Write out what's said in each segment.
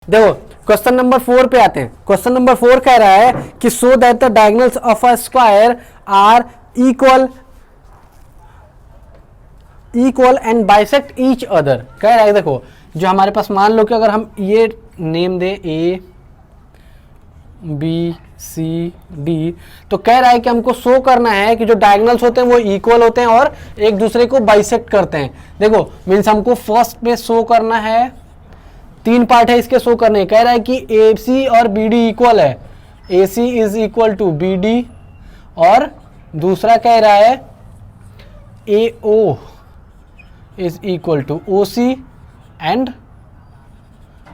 देखो question number 4 पे आते हैं। क्वेश्चन नंबर 4 कह रहा है कि so that the diagonals of a square are equal and bisect each other. कह रहा है देखो जो हमारे पास, मान लो कि अगर हम ये नेम दे ए बी सी डी, तो कह रहा है कि हमको शो करना है कि जो डायगोनल्स होते हैं वो इक्वल होते हैं और एक दूसरे को बाइसेक्ट करते हैं। देखो मीन्स हमको फर्स्ट में शो करना है, 3 पार्ट है इसके शो करने। कह रहा है कि ए सी और बी डी इक्वल है, A C is equal to B D, और दूसरा कह रहा है A O is equal to O C and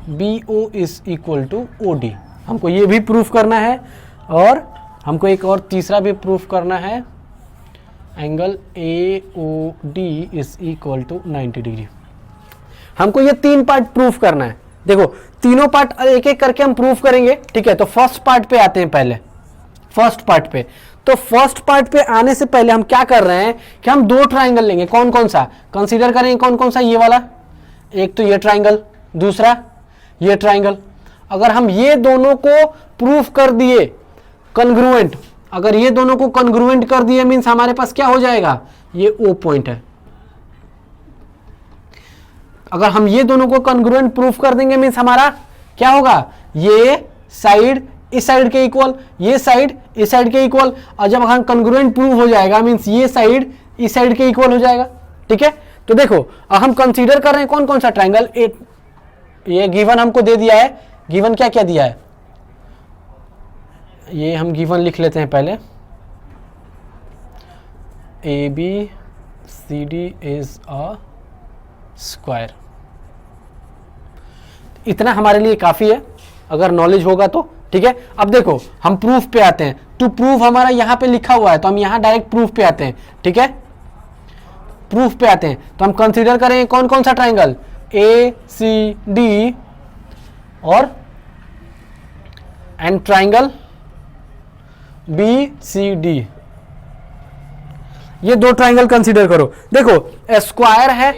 B O is equal to O D. हमको ये भी प्रूफ करना है और हमको एक और तीसरा भी प्रूफ करना है, angle A O D is equal to 90 degree. हमको ये 3 पार्ट प्रूफ करना है। देखो तीनों पार्ट एक एक करके हम प्रूफ करेंगे, ठीक है। तो फर्स्ट पार्ट पे आते हैं पहले, फर्स्ट पार्ट पे। तो फर्स्ट पार्ट पे आने से पहले हम क्या कर रहे हैं कि हम 2 ट्राइंगल लेंगे। कौन कौन सा कंसीडर करेंगे? कौन कौन सा? ये वाला, एक तो ये ट्राइंगल, दूसरा ये ट्राइंगल। अगर हम ये दोनों को प्रूफ कर दिए कॉन्ग्रुएंट, अगर ये दोनों को कॉन्ग्रुएंट कर दिए मीन्स हमारे पास क्या हो जाएगा, ये ओ पॉइंट है। अगर हम ये दोनों को कॉन्ग्रुएंट प्रूफ कर देंगे मीन्स हमारा क्या होगा, ये साइड इस साइड के इक्वल, ये साइड इस साइड के इक्वल। और जब हम कॉन्ग्रुएंट प्रूफ हो जाएगा मीन्स ये साइड इस साइड के इक्वल हो जाएगा, ठीक है। तो देखो अब हम कंसीडर कर रहे हैं कौन कौन सा ट्राइंगल। ये गिवन हमको दे दिया है, गिवन क्या क्या दिया है, ये हम गिवन लिख लेते हैं पहले। A B C D is a square. इतना हमारे लिए काफी है अगर नॉलेज होगा तो, ठीक है। अब देखो हम प्रूफ पे आते हैं। टू प्रूफ हमारा यहां पे लिखा हुआ है तो हम यहां डायरेक्ट प्रूफ पे आते हैं, ठीक है। प्रूफ पे आते हैं तो हम कंसीडर करेंगे कौन कौन सा ट्राइंगल, ए सी डी और and triangle B C D. ये 2 ट्राइंगल कंसीडर करो। देखो स्क्वायर है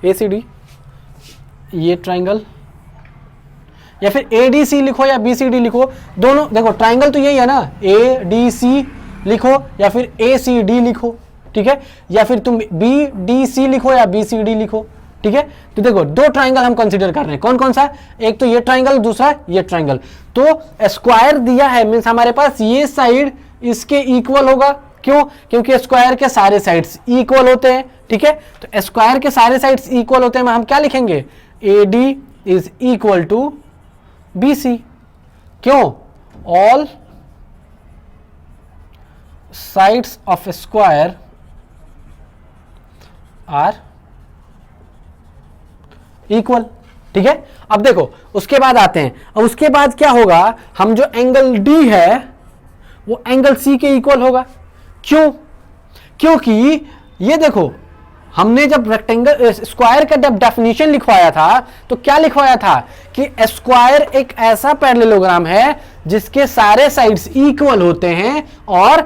ए सी डी, ये ट्राइंगल, या फिर ए डी सी लिखो या बी सी डी लिखो, दोनों देखो ट्राइंगल तो यही है ना, ए डी सी लिखो या फिर ए सी डी लिखो, ठीक है। या फिर तुम बी डी सी लिखो या बी सी डी लिखो, ठीक है। तो देखो 2 ट्राइंगल हम कंसीडर कर रहे हैं। कौन कौन सा? एक तो ये ट्राइंगल, दूसरा ये ट्राइंगल। तो स्क्वायर दिया है मीन्स हमारे पास ये साइड इसके इक्वल होगा। क्यों? क्योंकि स्क्वायर के सारे साइड्स इक्वल होते हैं, ठीक है। तो स्क्वायर के सारे साइड्स इक्वल होते हैं, हम क्या लिखेंगे, A D is equal to B C. क्यों? All sides of square are equal, ठीक है। अब देखो उसके बाद आते हैं, अब उसके बाद क्या होगा, हम जो एंगल डी है वो एंगल सी के इक्वल होगा। क्यों? क्योंकि ये देखो हमने जब रेक्टेंगल स्क्वायर का जब डेफिनेशन लिखवाया था तो क्या लिखवाया था कि स्क्वायर एक ऐसा पैरेललोग्राम है जिसके सारे साइड्स इक्वल होते हैं और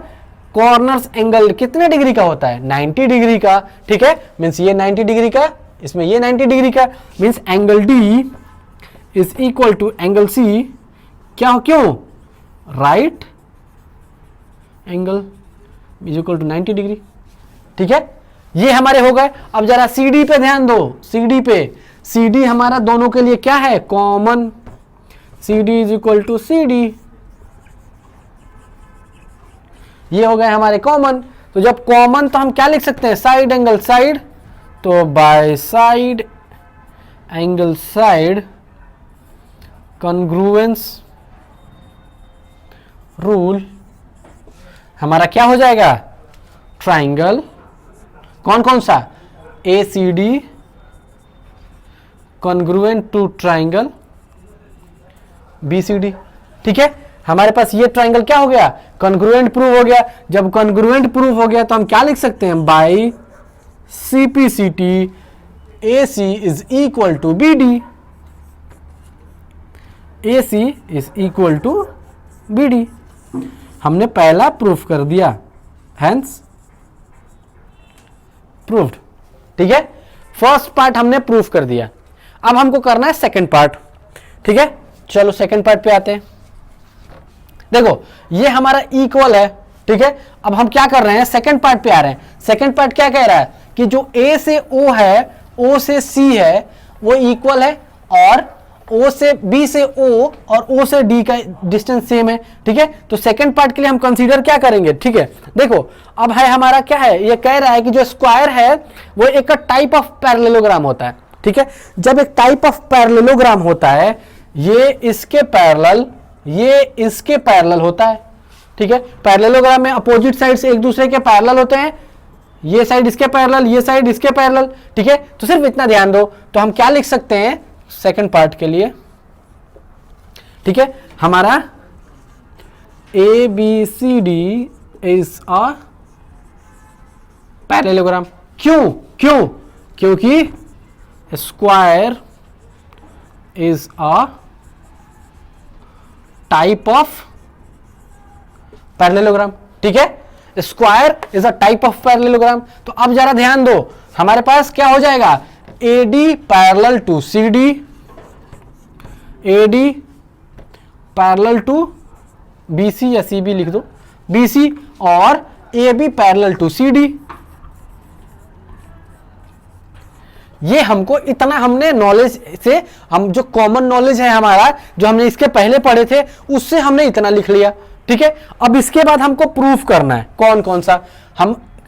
कॉर्नर्स एंगल कितने डिग्री का होता है, 90 डिग्री का, ठीक है। मीन्स ये 90 डिग्री का, इसमें ये 90 डिग्री का, means angle D is equal to angle C. क्या हो? क्यों? Right angle is equal to 90 degree, ठीक है। ये हमारे हो गए। अब जरा सी डी पे ध्यान दो, सी डी पे, सी डी हमारा दोनों के लिए क्या है, common. C D is equal to C D, ये हो गए हमारे कॉमन। तो जब कॉमन तो हम क्या लिख सकते हैं, साइड एंगल साइड, तो by side angle side congruence rule हमारा क्या हो जाएगा, ट्राइंगल कौन कौन सा, A C D congruent to triangle B C D, ठीक है। हमारे पास ये ट्राइंगल क्या हो गया, कॉन्ग्रुएंट प्रूव हो गया। जब कॉन्ग्रुएंट प्रूव हो गया तो हम क्या लिख सकते हैं, by C P C T A C is equal to B D, A C is equal to B D. हमने पहला प्रूफ कर दिया, हेंस प्रूव्ड, ठीक है। फर्स्ट पार्ट हमने प्रूफ कर दिया। अब हमको करना है सेकंड पार्ट, ठीक है। चलो सेकंड पार्ट पे आते हैं। देखो ये हमारा इक्वल है, ठीक है। अब हम क्या कर रहे हैं, सेकंड पार्ट पे आ रहे हैं। सेकंड पार्ट क्या कह रहा है कि जो ए से ओ है, ओ से सी है, वो इक्वल है, और ओ से बी से ओ और ओ से डी का डिस्टेंस सेम है, ठीक है। तो सेकंड पार्ट के लिए हम कंसीडर क्या करेंगे, ठीक है। देखो अब है हमारा क्या है, ये कह रहा है कि जो स्क्वायर है वो एक टाइप ऑफ पैरेललोग्राम होता है, ठीक है। जब एक टाइप ऑफ पैरेललोग्राम होता है, ये इसके पैरेलल, ये इसके पैरेलल होता है, ठीक है। पैरेललोग्राम में अपोजिट साइड्स एक दूसरे के पैरेलल होते हैं, ये साइड इसके पैरेलल, ये साइड इसके पैरेलल, ठीक है। तो सिर्फ इतना ध्यान दो। तो हम क्या लिख सकते हैं सेकंड पार्ट के लिए, ठीक है, हमारा A B C D is a parallelogram. क्यों क्यों क्योंकि square is a type of parallelogram, ठीक है। Square is a type of parallelogram. तो अब जरा ध्यान दो, हमारे पास क्या हो जाएगा, AD parallel to CD, AD parallel to BC या CB लिख दो, BC, और AB पैरेलल टू CD। ये हमको इतना हमने नॉलेज से, हम जो कॉमन नॉलेज है हमारा, जो हमने इसके पहले पढ़े थे, उससे हमने इतना लिख लिया, ठीक है। अब इसके बाद हमको प्रूफ करना है, कौन कौन सा,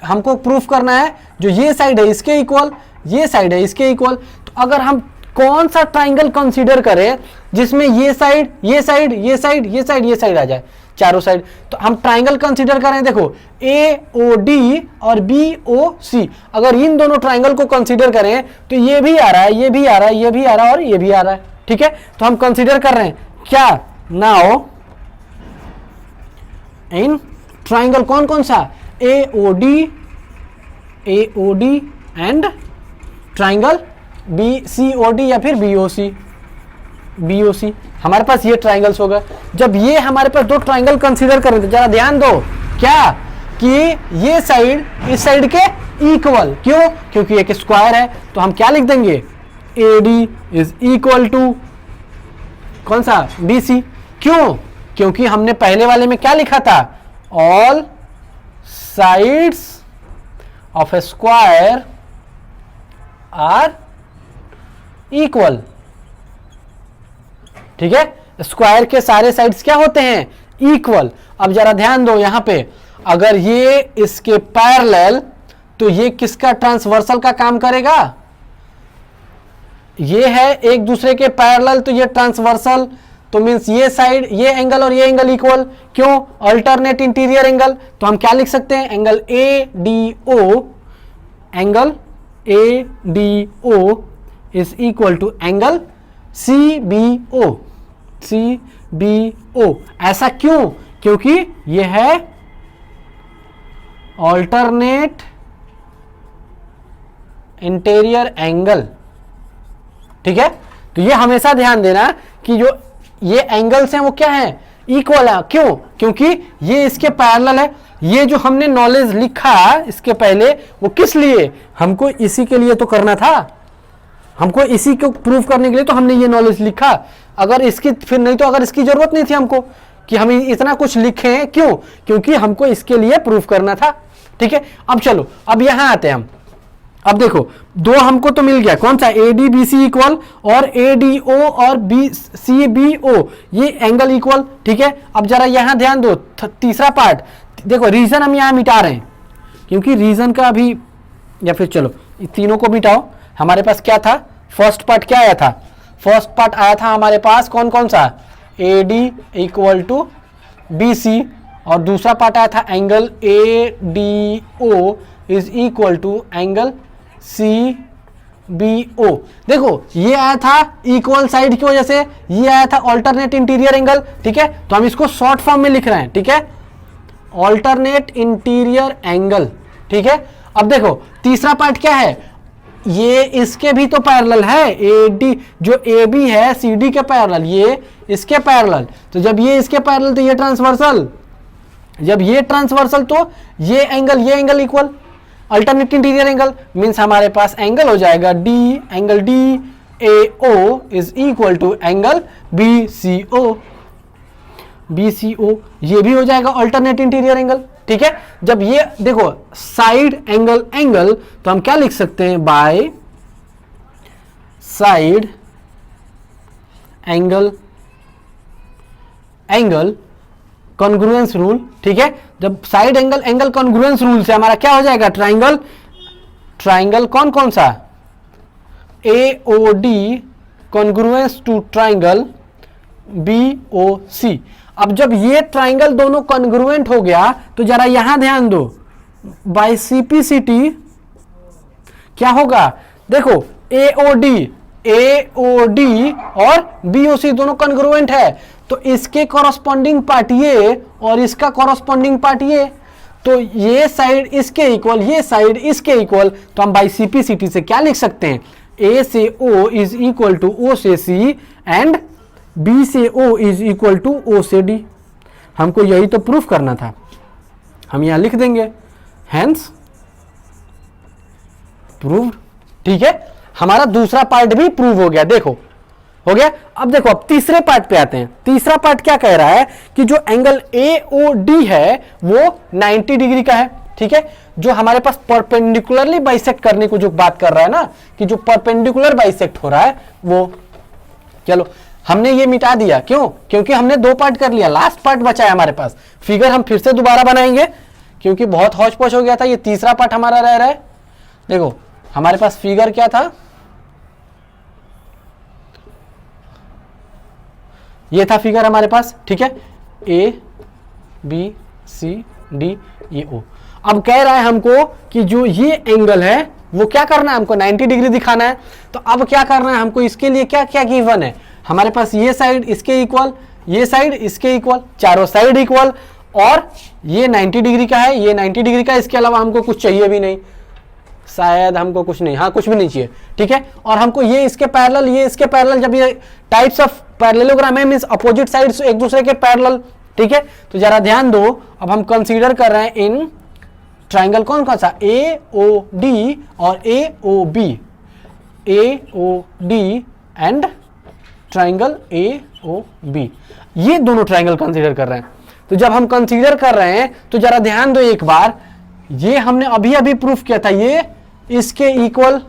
हमको प्रूफ करना है जो ये साइड है इसके इक्वल, ये साइड है इसके इक्वल। तो अगर हम कौन सा ट्राइंगल कंसीडर करें जिसमें ये साइड, ये साइड, ये साइड, ये साइड, ये साइड आ जाए, चारों साइड, तो हम ट्राइंगल कंसीडर करें। देखो AOD और BOC, अगर इन दोनों ट्राइंगल को कंसीडर करें तो ये भी आ रहा है, ये भी आ रहा है, ये भी आ रहा है, और ये भी आ रहा है, ठीक है। तो हम कंसीडर कर रहे हैं क्या, नाउ इन ट्राइंगल कौन कौन सा, AOD एंड ट्राइंगल BCOD या फिर BOC, हमारे पास ये ट्राइंगल्स हो गए। जब ये हमारे पास दो ट्राइंगल कंसीडर करें तो जरा ध्यान दो क्या, कि ये साइड इस साइड के इक्वल, क्यों, क्योंकि एक स्क्वायर है। तो हम क्या लिख देंगे, AD इज इक्वल टू कौन सा, BC। क्यों, क्योंकि हमने पहले वाले में क्या लिखा था, all sides of a square are equal, ठीक है। स्क्वायर के सारे साइड्स क्या होते हैं, इक्वल। अब जरा ध्यान दो यहां पे, अगर ये इसके पैरेलल, तो ये किसका, ट्रांसवर्सल का काम करेगा, ये है एक दूसरे के पैरेलल, तो ये ट्रांसवर्सल, तो मींस ये साइड, ये एंगल और ये एंगल इक्वल, क्यों, अल्टरनेट इंटीरियर एंगल। तो हम क्या लिख सकते हैं, angle ADO, angle ADO is equal to angle CBO, CBO। ऐसा क्यों, क्योंकि ये है अल्टरनेट इंटीरियर एंगल, ठीक है। तो ये हमेशा ध्यान देना कि जो ये एंगल्स हैं वो क्या है, इक्वल है। क्यों, क्योंकि ये इसके पैरेलल है। ये जो हमने नॉलेज लिखा इसके पहले, वो किस लिए, हमको इसी के लिए तो करना था, हमको इसी को प्रूव करने के लिए तो हमने ये नॉलेज लिखा। अगर इसकी, फिर नहीं तो अगर इसकी जरूरत नहीं थी हमको कि हम इतना कुछ लिखें, क्यों, क्योंकि हमको इसके लिए प्रूफ करना था, ठीक है। अब चलो, अब यहां आते हैं हम। अब देखो दो हमको तो मिल गया, कौन सा, ADBC इक्वल और ADO और CBO, ये एंगल इक्वल, ठीक है। अब जरा यहां ध्यान दो, तीसरा पार्ट देखो, रीजन हम यहां मिटा रहे हैं क्योंकि रीजन का अभी, या फिर चलो तीनों को मिटाओ। हमारे पास क्या था, फर्स्ट पार्ट क्या आया था, फर्स्ट पार्ट आया था हमारे पास कौन कौन सा, AD इक्वल टू BC, और दूसरा पार्ट आया था angle ADO is equal to angle CBO। देखो ये आया था इक्वल साइड की वजह से, ये आया था अल्टरनेट इंटीरियर एंगल, ठीक है। तो हम इसको शॉर्ट फॉर्म में लिख रहे हैं, ठीक है, अल्टरनेट इंटीरियर एंगल, ठीक है। अब देखो तीसरा पार्ट क्या है, ये इसके भी तो पैरेलल है, AD जो AB है CD के पैरेलल, ये इसके पैरेलल, तो जब ये इसके पैरेलल तो ये ट्रांसवर्सल, जब ये ट्रांसवर्सल तो ये angle equal, alternate interior angle means हमारे पास एंगल हो जाएगा D, angle D AO is equal to angle BCO। BCO ये भी हो जाएगा अल्टरनेट इंटीरियर एंगल। ठीक है, जब ये देखो साइड एंगल एंगल, तो हम क्या लिख सकते हैं, bye side angle angle congruence rule. ठीक है, जब side angle angle congruence rule से हमारा क्या हो जाएगा, ट्राइंगल, ट्राइंगल कौन कौन सा, AOD congruence to triangle BOC। अब जब ये ट्राइंगल दोनों कॉन्ग्रुएंट हो गया तो जरा यहां ध्यान दो, बाय CPCT क्या होगा, देखो AOD और BOC दोनों कॉन्ग्रुएंट है, तो इसके कॉरस्पॉन्डिंग पार्ट ये और इसका कॉरस्पॉन्डिंग पार्ट ये, तो ये साइड इसके इक्वल, ये साइड इसके इक्वल, तो हम बाय CPCT से क्या लिख सकते हैं, A से O is equal to O से C एंड B से O is equal to O से D। हमको यही तो प्रूफ करना था, हम यहां लिख देंगे हेंस प्रूव्ड। ठीक है, हमारा दूसरा पार्ट भी प्रूव हो गया, देखो हो गया। अब देखो, अब तीसरे पार्ट पे आते हैं। तीसरा पार्ट क्या कह रहा है कि जो एंगल AOD है वो 90 डिग्री का है। ठीक है, जो हमारे पास परपेंडिकुलरली बाइसेक्ट करने को जो बात कर रहा है ना, कि जो परपेंडिकुलर बाइसेक्ट हो रहा है वो, चलो हमने ये मिटा दिया, क्यों, क्योंकि हमने दो पार्ट कर लिया, लास्ट पार्ट बचा है हमारे पास। फिगर हम फिर से दोबारा बनाएंगे क्योंकि बहुत हौच पौच हो गया था, ये तीसरा पार्ट हमारा रह रहा है। देखो हमारे पास फिगर क्या था, ये था फिगर हमारे पास। ठीक है, ABCD EO। अब कह रहा है हमको कि जो ये एंगल है वो क्या करना है, हमको 90 डिग्री दिखाना है। तो अब क्या करना है हमको, इसके लिए क्या क्या गिवन है हमारे पास, ये साइड इसके इक्वल, ये साइड इसके इक्वल, चारों साइड इक्वल, और ये 90 डिग्री का है, ये 90 डिग्री का, इसके अलावा हमको कुछ चाहिए भी नहीं, शायद हमको कुछ नहीं, हाँ कुछ भी नहीं चाहिए। ठीक है, और हमको ये इसके पैरेलल, ये इसके पैरेलल, जब ये टाइप्स ऑफ पैरेललोग्राम है मींस अपोजिट साइड्स एक दूसरे के पैरेलल। ठीक है, तो जरा ध्यान दो, अब हम कंसीडर कर रहे हैं इन ट्राइंगल कौन कौन सा, AOD और AOB, AOD and triangle AOB, ये दोनों ट्राइंगल कंसीडर कर रहे हैं। तो जब हम कंसीडर कर रहे हैं तो जरा ध्यान दो एक बार, ये हमने अभी अभी प्रूफ किया था, ये इसके इक्वल,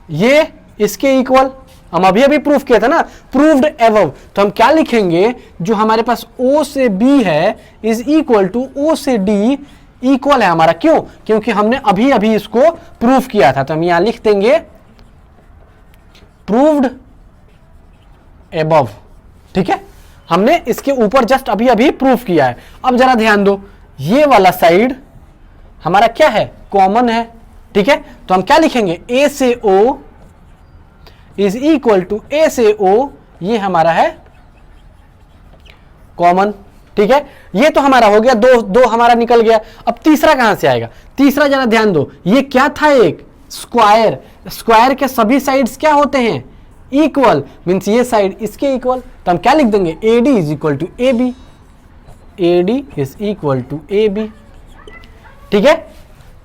ये इसके इक्वल, हम अभी अभी प्रूफ किया था ना, प्रूव्ड एबव। तो हम क्या लिखेंगे, जो हमारे पास O से B है इज इक्वल टू O से D इक्वल है हमारा, क्यों, क्योंकि हमने अभी अभी इसको प्रूफ किया था। तो हम यहां लिख देंगे प्रूव्ड एबव। ठीक है, हमने इसके ऊपर जस्ट अभी अभी प्रूफ किया है। अब जरा ध्यान दो, ये वाला साइड हमारा क्या है, कॉमन है। ठीक है, तो हम क्या लिखेंगे, A से O is equal to A से O, ये हमारा है कॉमन। ठीक है, ये तो हमारा हो गया, दो दो हमारा निकल गया। अब तीसरा कहां से आएगा, तीसरा जरा ध्यान दो, ये क्या था, एक स्क्वायर, स्क्वायर के सभी साइड्स क्या होते हैं, इक्वल, मींस ये साइड इसके इक्वल। तो हम क्या लिख देंगे, AD is equal to AB, AD is equal to AB। ठीक है,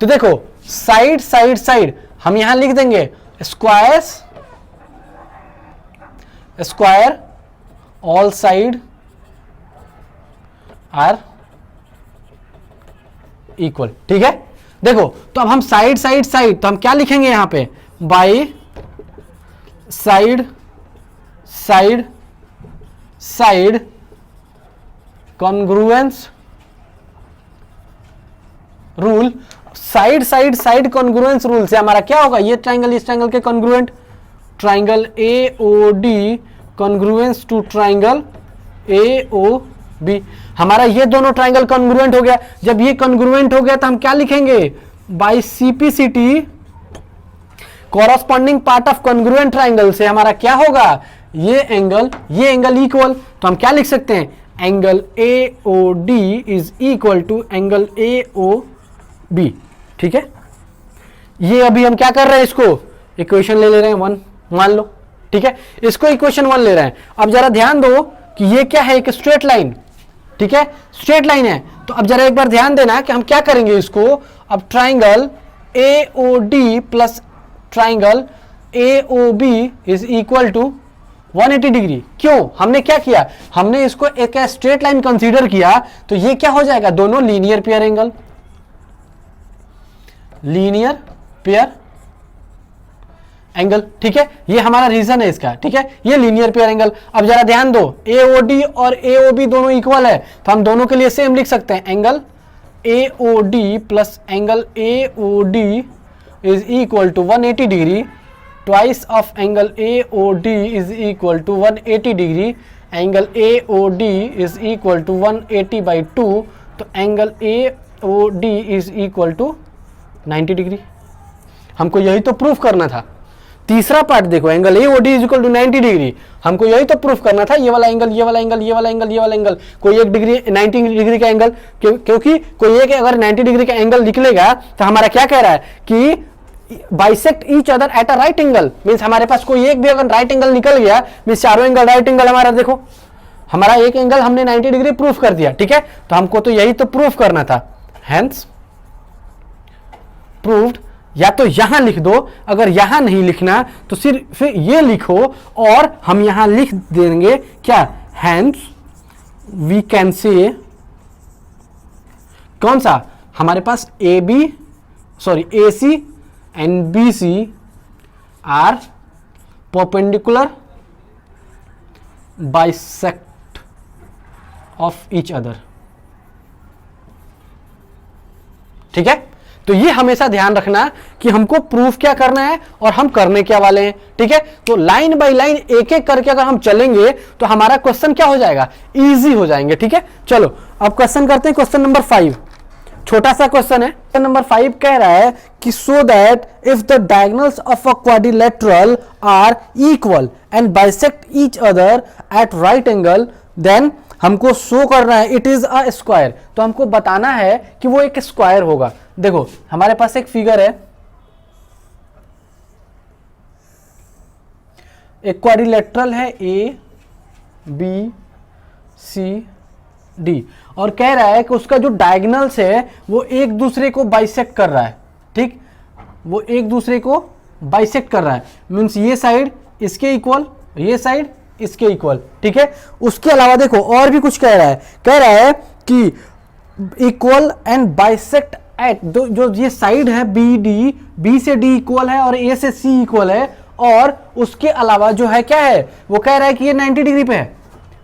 तो देखो साइड साइड साइड हम यहां लिख देंगे squares, square all side are equal. ठीक है, देखो तो अब हम साइड साइड साइड, तो हम क्या लिखेंगे यहां पे, by side side side congruence rule. Side side side congruence rule से हमारा क्या होगा, ये ट्राइंगल इस ट्राइंगल के congruent, triangle AOD congruence to triangle AOB। हमारा ये दोनों ट्राइंगल कॉन्ग्रुएंट हो गया। जब ये कॉन्ग्रुएंट हो गया तो हम क्या लिखेंगे, by CPCT corresponding part of congruent triangle से हमारा क्या होगा, ये एंगल इक्वल। तो हम क्या लिख सकते हैं, angle AOD is equal to angle AOB। ठीक है, ये अभी हम क्या कर रहे हैं, इसको इक्वेशन ले रहे हैं 1 मान लो। ठीक है, इसको इक्वेशन 1 ले रहे हैं। अब जरा ध्यान दो कि ये क्या है, एक स्ट्रेट लाइन। ठीक है, स्ट्रेट लाइन है। तो अब जरा एक बार ध्यान देना कि हम क्या करेंगे इसको, अब triangle AOD plus triangle AOB is equal to 180 degree. क्यों? हमने क्या किया, हमने इसको एक स्ट्रेट लाइन कंसीडर किया, तो ये क्या हो जाएगा, दोनों linear pair angle, linear pair angle. ठीक है, ये हमारा रीजन है इसका। ठीक है, ये लीनियर पेयर एंगल। अब जरा ध्यान दो, AOD और AOB दोनों इक्वल है, तो हम दोनों के लिए सेम लिख सकते हैं, angle AOD plus angle AOD is equal to 180 degree, twice of angle AOD is equal to 180 degree, angle AOD is equal to 180/2, तो angle AOD is equal to 90 degree. हमको यही तो प्रूफ करना था। तीसरा पार्ट देखो, angle AOD is equal to 90 degree, हमको यही तो प्रूफ करना था। ये वाला एंगल, ये वाला एंगल, ये वाला एंगल, ये वाला एंगल, कोई एक डिग्री 90 डिग्री का एंगल, क्योंकि कोई एक अगर 90 डिग्री का एंगल निकलेगा तो हमारा क्या कह रहा है कि bisect each other at a right angle, means हमारे पास कोई एक भी अगर राइट एंगल निकल गया, मींस चारों एंगल राइट एंगल। हमारा देखो, हमारा एक एंगल हमने 90 डिग्री प्रूफ कर दिया। ठीक है, तो हमको तो यही तो प्रूफ करना था, हेंस प्रूव्ड। या तो यहां लिख दो, अगर यहां नहीं लिखना तो सिर्फ ये लिखो और हम यहां लिख देंगे क्या, हेंस वी कैन से, कौन सा, हमारे पास AC and BC are perpendicular bisect of each other. ठीक है, तो ये हमेशा ध्यान रखना कि हमको प्रूफ क्या करना है और हम करने क्या वाले हैं। ठीक है, तो लाइन बाय लाइन एक एक करके अगर हम चलेंगे तो हमारा क्वेश्चन क्या हो जाएगा, इजी हो जाएंगे। ठीक है, चलो अब क्वेश्चन करते हैं, क्वेश्चन नंबर 5, छोटा सा क्वेश्चन है। क्वेश्चन नंबर 5 कह रहा है कि so that if the diagonals of a quadrilateral are equal and bisect each other at right angle, then हमको शो करना है इट इज अ स्क्वायर। तो हमको बताना है कि वो एक स्क्वायर होगा। देखो हमारे पास एक फिगर है, एक क्वाड्रिलेटरल है ABCD और कह रहा है कि उसका जो डायगोनल्स है वो एक दूसरे को बाइसेक्ट कर रहा है। ठीक, वो एक दूसरे को बाइसेक्ट कर रहा है, मीन्स ये साइड इसके इक्वल, ये साइड इसके इक्वल। ठीक है, उसके अलावा देखो और भी कुछ कह रहा है कि इक्वल एंड बाइसेक्ट एट, जो ये साइड है BD, B से D इक्वल है और A से C इक्वल है, और उसके अलावा जो है क्या है, वो कह रहा है कि ये 90 डिग्री पे है,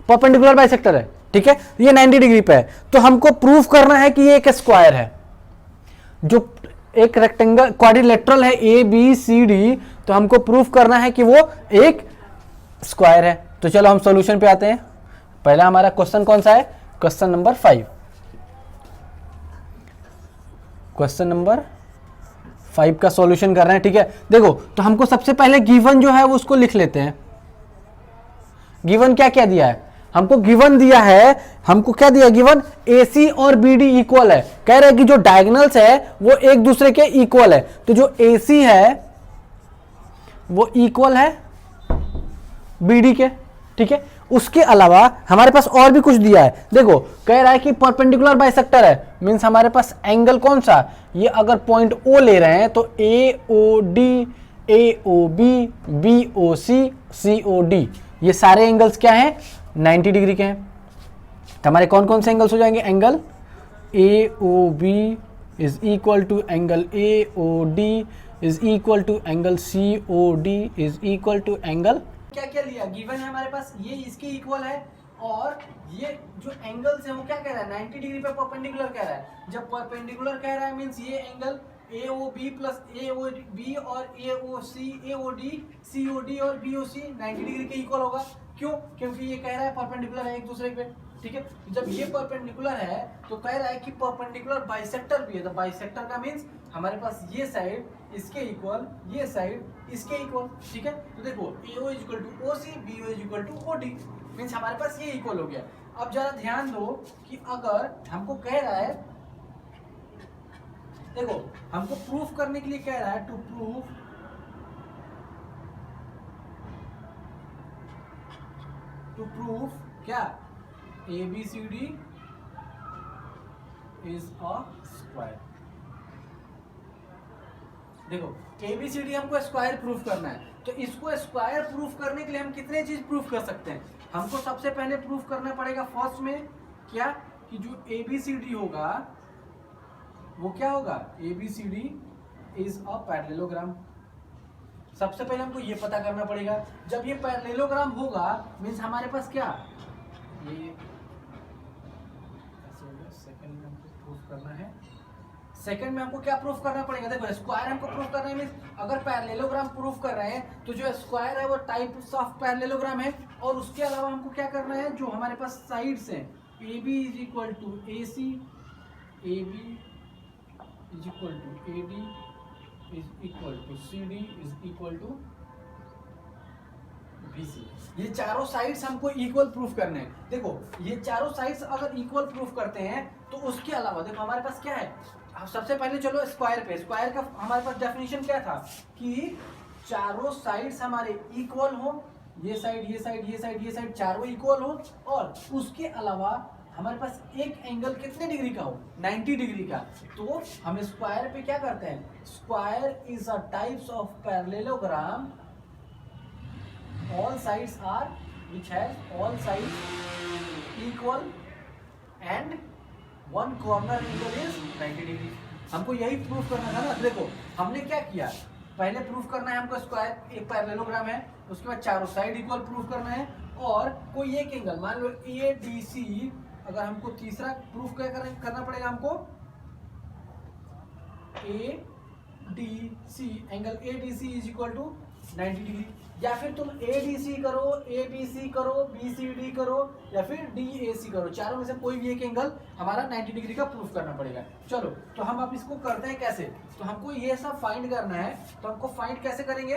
परपेंडिकुलर बाइसेक्टर है। ठीक है, ये 90 डिग्री पे है, तो हमको प्रूफ करना है कि ये एक स्क्वायर है। जो एक रेक्टेंगल क्वाड्रिलेटरल है ABCD, तो हमको प्रूफ करना है कि वो एक स्क्वायर है। तो चलो हम सॉल्यूशन पे आते हैं। पहला हमारा क्वेश्चन कौन सा है, क्वेश्चन नंबर 5। क्वेश्चन नंबर 5 का सॉल्यूशन कर रहे हैं। ठीक है, देखो तो हमको सबसे पहले गिवन जो है वो उसको लिख लेते हैं। गिवन क्या क्या दिया है, हमको गिवन दिया है, हमको क्या दिया गिवन, AC और BD इक्वल है। कह रहे हैं कि जो डायगोनल्स है वो एक दूसरे के इक्वल है, तो जो AC है वो इक्वल है BD के। ठीक है, उसके अलावा हमारे पास और भी कुछ दिया है। देखो कह रहा है कि परपेंडिकुलर बाइसेक्टर है, मींस हमारे पास एंगल कौन सा, ये अगर पॉइंट O ले रहे हैं तो AOD, AOB, BOC, COD, ये सारे एंगल्स क्या हैं, 90 डिग्री के हैं। तो हमारे कौन कौन से एंगल्स हो जाएंगे, angle AOB is equal to angle AOD is equal to angle COD is equal to angle, क्या क्या लिया, गिवन है हमारे पास, ये इसके इक्वल है, और ये जो एंगल्स है वो क्या कह रहा है, 90 डिग्री पे परपेंडिकुलर कह रहा है। जब परपेंडिकुलर कह रहा है मींस ये एंगल AOB प्लस AOB और AOC, AOD, COD और BOC 90 डिग्री के इक्वल होगा। क्यों, क्योंकि ये कह रहा है परपेंडिकुलर है एक दूसरे पे। ठीक है, जब ये परपेंडिकुलर है तो कह रहा है कि परपेंडिकुलर बाइसेक्टर भी है, तो बाइसेक्टर का मींस हमारे पास ये साइड इसके इक्वल, ये साइड इसके इक्वल। ठीक है, तो देखो AO is equal to OC, BO is equal to OD, means हमारे पास ये इक्वल हो गया। अब जरा ध्यान दो कि अगर हमको कह रहा है, देखो हमको प्रूफ करने के लिए कह रहा है, टू प्रूफ क्या, ABCD इज अ स्क्वायर। देखो ABCD हमको स्क्वायर प्रूफ करना है, तो इसको स्क्वायर प्रूफ करने के लिए हम कितने चीज प्रूफ कर सकते हैं? हमको सबसे पहले प्रूफ करना पड़ेगा फर्स्ट में क्या, कि जो ABCD होगा वो क्या होगा, ABCD इज अ पैरेललोग्राम। सबसे पहले हमको ये पता करना पड़ेगा। जब ये पैरेललोग्राम होगा मीन्स हमारे पास क्या, ये सेकंड में हमको प्रूफ करना है। सेकंड में हमको क्या प्रूफ करना पड़ेगा, देखो स्क्वायर हमको प्रूफ करना है मीन्स अगर पैरेललोग्राम प्रूफ कर रहे हैं तो जो स्क्वायर है वो टाइप्स ऑफ पैरेललोग्राम है, और उसके अलावा हमको क्या करना है, जो हमारे पास साइड्स हैं AB is equal to AC, AB is equal to AD is equal to CD is equal to BC, ये चारों साइड्स हमको इक्वल प्रूफ करने हैं। देखो ये चारों साइड्स अगर इक्वल प्रूफ करते हैं तो उसके अलावा देखो हमारे पास क्या है, सबसे पहले चलो स्क्वायर पे, स्क्वायर का हमारे पास डेफिनेशन क्या था कि चारों साइड्स हमारे इक्वल हो, ये साइड ये साइड ये साइड ये साइड चारों इक्वल हो, और उसके अलावा हमारे पास एक एंगल कितने डिग्री का हो, 90 डिग्री का। तो हम स्क्वायर पे क्या करते हैं, square is a types of parallelogram all sides are which has all sides equal and one corner angle is 90 degree। हमको यही प्रूफ करना था ना। देखो हमने क्या किया, पहले प्रूफ करना है हमको स्क्वायर एक पैरेललोग्राम है, उसके बाद चारों साइड इक्वल प्रूफ करना है, और कोई एक एंगल मान लो ADC, अगर हमको तीसरा प्रूफ क्या करना पड़ेगा, हमको ADC angle ADC is equal to 90 degree, या फिर तुम ADC करो, ABC करो, BCD करो, या फिर DAC करो, चारों में से कोई भी एक एंगल हमारा 90 डिग्री का प्रूफ करना पड़ेगा। चलो तो हम अब इसको करते हैं कैसे, तो हमको ये सब फाइंड करना है, तो हमको फाइंड कैसे करेंगे,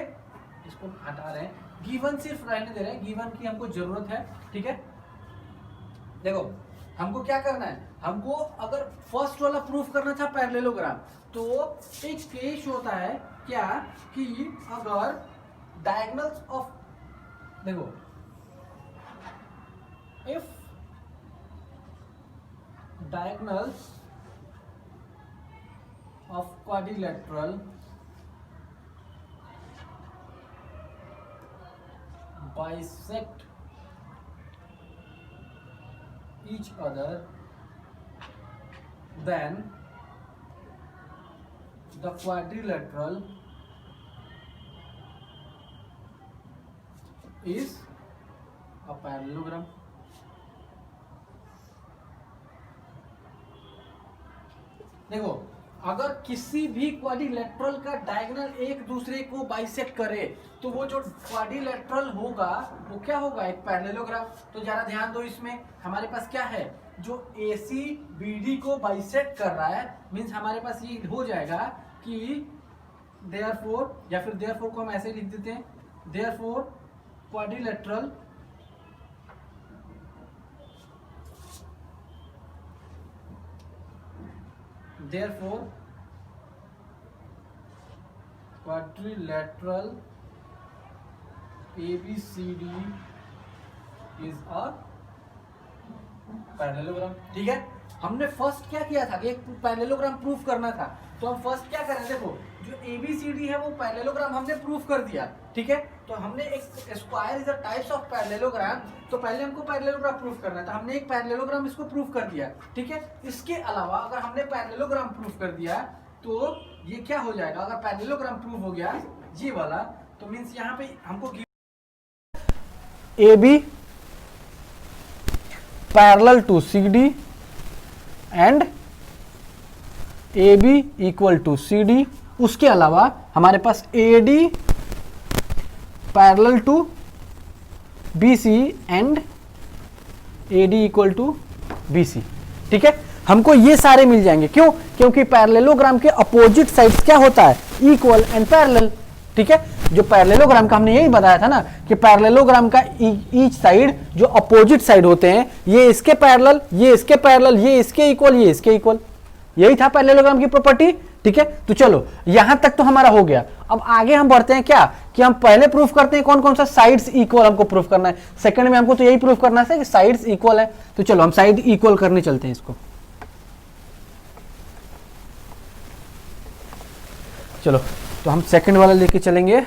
इसको हटा रहे हैं, गिवन सिर्फ रहने दे रहे हैं, गिवन की हमको जरूरत है, ठीक है। देखो हमको क्या करना है, हमको अगर फर्स्ट वाला प्रूफ करना था पैरेललोग्राम, तो एक केस होता है क्या कि अगर डायगोनल्स ऑफ, देखो if diagonals of quadrilateral bisect each other, then the quadrilateral is a parallelogram। देखो अगर किसी भी क्वाड्रिलेटरल का डायगोनल एक दूसरे को बाइसेक्ट करे तो वो जो क्वाड्रिलेटरल होगा वो क्या होगा, एक पैरेललोग्राम। तो जरा ध्यान दो, इसमें हमारे पास क्या है, जो AC BD को बाइसेक्ट कर रहा है मीन्स हमारे पास ये हो जाएगा कि देयरफॉर, या फिर देयरफॉर को हम ऐसे लिख देते हैं, therefore quadrilateral therefore quadrilateral ABCD is a parallelogram. ठीक है, हमने फर्स्ट क्या किया था कि एक पैरेललोग्राम प्रूफ करना था, तो हम फर्स्ट क्या करें, देखो जो ABCD है वो पैरेललोग्राम हमने प्रूफ कर दिया, ठीक है। तो हमने एक square is a types of parallelogram, तो पहले हमको पैरेललोग्राम प्रूफ करना था, हमने एक पैरेललोग्राम इसको प्रूफ कर दिया, ठीक है। इसके अलावा अगर हमने पैरेललोग्राम प्रूफ कर दिया तो ये क्या हो जाएगा, अगर पैरेललोग्राम प्रूफ हो गया ये वाला, तो मीन्स यहाँ पे हमको AB parallel to CD and AB equal to CD, उसके अलावा हमारे पास AD parallel to BC and AD equal to BC, ठीक है। हमको ये सारे मिल जाएंगे, क्यों, क्योंकि पैरेललोग्राम के अपोजिट साइड्स क्या होता है, इक्वल एंड पैरेलल, ठीक है। जो पैरेललोग्राम का हमने यही बताया था ना कि पैरेललोग्राम का ईच साइड जो अपोजिट साइड होते हैं, ये इसके पैरेलल, ये इसके पैरेलल, ये इसके इक्वल, ये इसके इक्वल, यही था पैरेललोग्राम की प्रॉपर्टी, ठीक है। तो चलो यहां तक तो हमारा हो गया। अब आगे हम बढ़ते हैं क्या कि हम पहले प्रूफ करते हैं कौन कौन सा साइड्स इक्वल हमको प्रूफ करना है, सेकंड में हमको तो यही प्रूफ करना है कि साइड्स इक्वल है। तो चलो हम साइड इक्वल करने चलते हैं इसको। चलो तो हम सेकंड वाला लेके चलेंगे।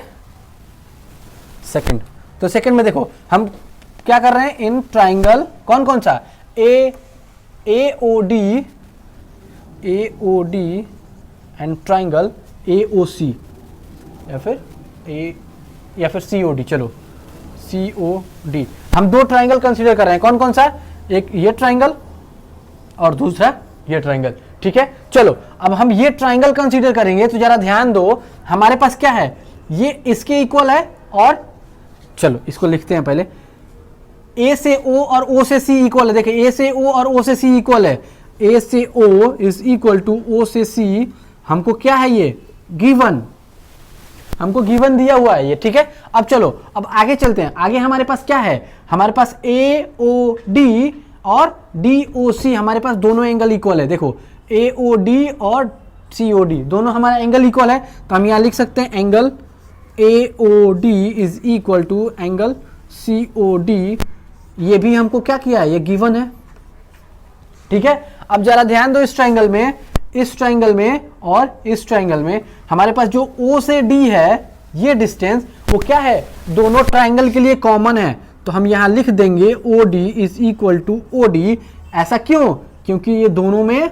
सेकंड, तो सेकंड में देखो हम क्या कर रहे हैं, इन ट्राइंगल कौन कौन सा, A O D and triangle A O C या फिर सी ओ डी, चलो सी ओ डी। हम दो ट्राइंगल कंसीडर कर रहे हैं, कौन कौन सा, एक ये ट्राइंगल और दूसरा ये ट्राइंगल, ठीक है। चलो अब हम ये ट्राइंगल कंसीडर करेंगे, तो जरा ध्यान दो, हमारे पास क्या है, ये इसके इक्वल है, और चलो इसको लिखते हैं पहले, ए से ओ और ओ से सी इक्वल है। देखिए ए से ओ और ओ से सी इक्वल है, ए से O is equal to O से सी, हमको क्या है ये गिवन, हमको गिवन दिया हुआ है ये, ठीक है। अब चलो अब आगे चलते हैं, आगे हमारे पास क्या है, हमारे पास ए ओ डी और डी ओ सी, हमारे पास दोनों एंगल इक्वल है। देखो ए ओ डी और सी ओ डी दोनों हमारा एंगल इक्वल है, तो हम यहां लिख सकते हैं angle A O D is equal to angle C O D. ये भी हमको क्या किया है, ये गिवन है, ठीक है। अब जरा ध्यान दो, इस ट्राइंगल में और इस ट्राइंगल में हमारे पास जो O से D है, ये डिस्टेंस वो क्या है, दोनों ट्राइंगल के लिए कॉमन है, तो हम यहां लिख देंगे OD is equal to OD। ऐसा क्यों, क्योंकि ये दोनों में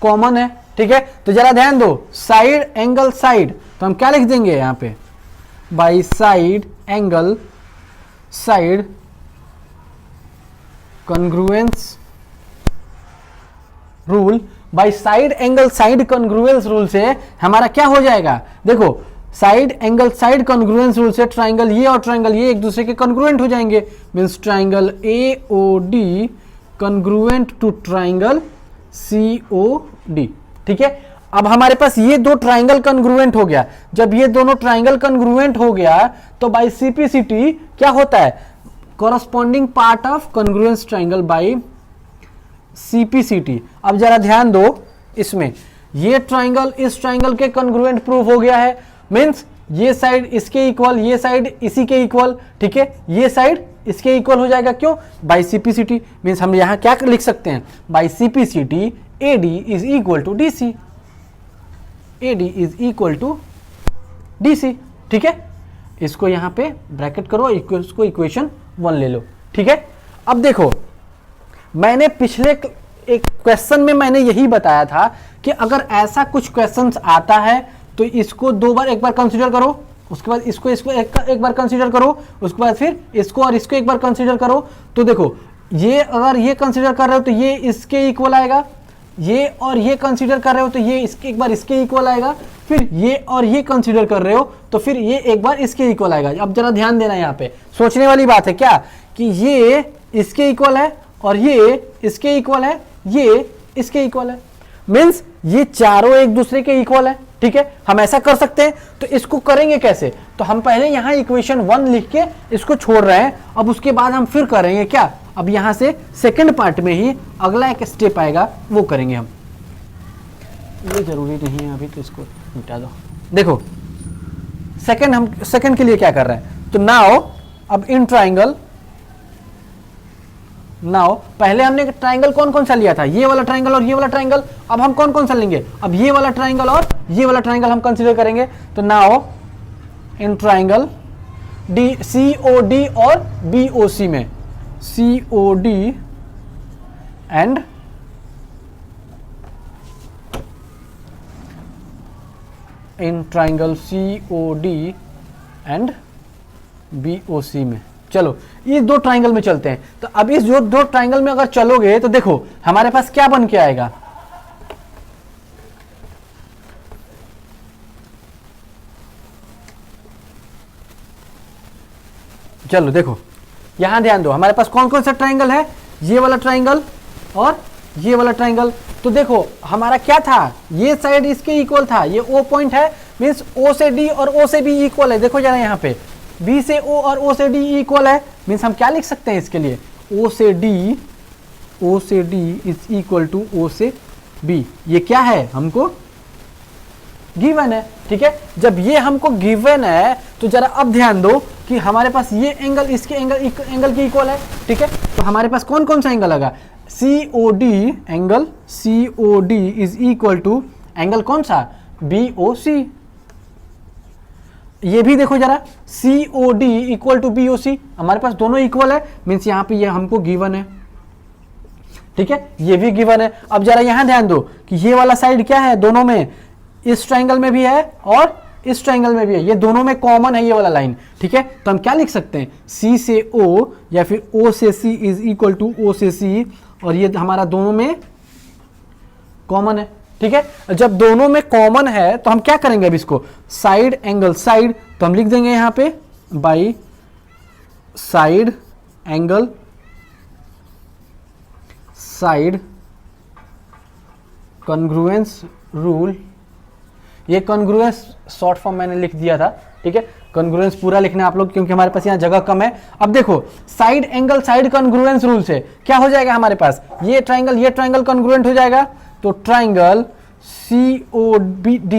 कॉमन है, ठीक है। तो जरा ध्यान दो, साइड एंगल साइड, तो हम क्या लिख देंगे यहां पे, by side angle side congruence rule, by side angle side congruence rule से हमारा क्या हो जाएगा, देखो side angle side congruence rule से ट्राइंगल ये और ट्राइंगल ये एक दूसरे के कॉन्ग्रुएंट हो जाएंगे, means triangle A O D congruent to triangle C O D, ठीक है। अब हमारे पास ये दो ट्राइंगल कॉन्ग्रुएंट हो गया, जब ये दोनों ट्राइंगल कॉन्ग्रुएंट हो गया तो बाई सीपीसीटी क्या होता है, corresponding part of congruence triangle by CPCT. अब जरा ध्यान दो, इसमें ये ट्राइंगल इस ट्राइंगल के कॉन्ग्रुएंट प्रूव हो गया है, मींस ये साइड इसके इक्वल, ये साइड इसी के इक्वल, ठीक है, ये साइड इसके इक्वल हो जाएगा, क्यों, बाई सीपीसीटी। मींस हम यहां क्या लिख सकते हैं, by CPCT AD is equal to DC, AD is equal to DC, ठीक है। इसको यहां पे ब्रैकेट करो, इसको इक्वेशन 1 ले लो, ठीक है। अब देखो मैंने पिछले एक क्वेश्चन में मैंने यही बताया था कि अगर ऐसा कुछ क्वेश्चंस आता है तो इसको दो बार एक बार कंसीडर करो, उसके बाद इसको एक बार कंसीडर करो, उसके बाद फिर इसको और इसको एक बार कंसीडर करो। तो देखो ये अगर ये कंसीडर कर रहे हो तो ये इसके इक्वल आएगा, ये और ये कंसीडर कर रहे हो तो ये इसके एक बार इसके इक्वल आएगा, फिर ये और ये कंसीडर कर रहे हो तो फिर ये एक बार इसके इक्वल आएगा। अब जरा ध्यान देना, यहाँ पे सोचने वाली बात है क्या, कि ये इसके इक्वल है और ये इसके इक्वल है, ये इसके इक्वल है, मींस ये चारों एक दूसरे के इक्वल है, ठीक है। हम ऐसा कर सकते हैं, तो इसको करेंगे कैसे, तो हम पहले यहां इक्वेशन 1 लिख के इसको छोड़ रहे हैं, अब उसके बाद हम फिर करेंगे क्या, अब यहां से सेकंड पार्ट में ही अगला एक स्टेप आएगा, वो करेंगे हम। ये जरूरी नहीं है अभी, तो इसको मिटा दो। देखो सेकंड के लिए क्या कर रहे हैं, तो नाउ अब इन ट्राइंगल, नाउ पहले हमने ट्राइंगल कौन कौन सा लिया था, ये वाला ट्राइंगल और ये वाला ट्राइंगल, अब हम कौन कौन सा लेंगे, अब ये वाला ट्राइंगल और ये वाला ट्राइंगल हम कंसीडर करेंगे। तो now in triangle D C O D और बी ओ सी में, C O D and in triangle C O D and B O C में, चलो ये दो ट्राइंगल में चलते हैं। तो अब इस जो दो ट्राइंगल में अगर चलोगे तो देखो हमारे पास क्या बन के आएगा, चलो देखो यहां ध्यान दो, हमारे पास कौन कौन सा ट्राइंगल है, ये वाला ट्राइंगल और ये वाला ट्राइंगल। तो देखो हमारा क्या था, ये साइड इसके इक्वल था, ये ओ पॉइंट है, मींस ओ से डी और ओ से बी इक्वल है। देखो जरा यहाँ पे बी से ओ और ओ से डी इक्वल है, मीन्स हम क्या लिख सकते हैं इसके लिए, ओ से D is equal to O से बी। ये क्या है, हमको गिवन है, ठीक है। जब ये हमको गिवन है तो जरा अब ध्यान दो कि हमारे पास ये एंगल इसके एंगल की इक्वल है, ठीक है। तो हमारे पास कौन कौन सा एंगल लगा, C O D, angle C O D is equal to angle कौन सा, बी ओ सी, ये भी देखो जरा, COD इक्वल टू BOC, हमारे पास दोनों इक्वल है, मीन्स यहाँ पे ये हमको गिवन है, ठीक है, ये भी गिवन है। अब जरा यहां ध्यान दो कि ये वाला साइड क्या है, दोनों में, इस ट्रायंगल में भी है और इस ट्रायंगल में भी है, ये दोनों में कॉमन है ये वाला लाइन, ठीक है। तो हम क्या लिख सकते हैं, C से O या फिर O से C is equal to O से C, और ये हमारा दोनों में कॉमन है, ठीक है। जब दोनों में कॉमन है तो हम क्या करेंगे, अब इसको साइड एंगल साइड, तो हम लिख देंगे यहां पे by side angle side congruence rule. ये कॉन्ग्रुएंस शॉर्ट फॉर्म मैंने लिख दिया था, ठीक है, कॉन्ग्रुएंस पूरा लिखना है आप लोग, क्योंकि हमारे पास यहाँ जगह कम है। अब देखो side angle side congruence rule से क्या हो जाएगा, हमारे पास ये ट्रायंगल कॉन्ग्रुएंट हो जाएगा, तो triangle COD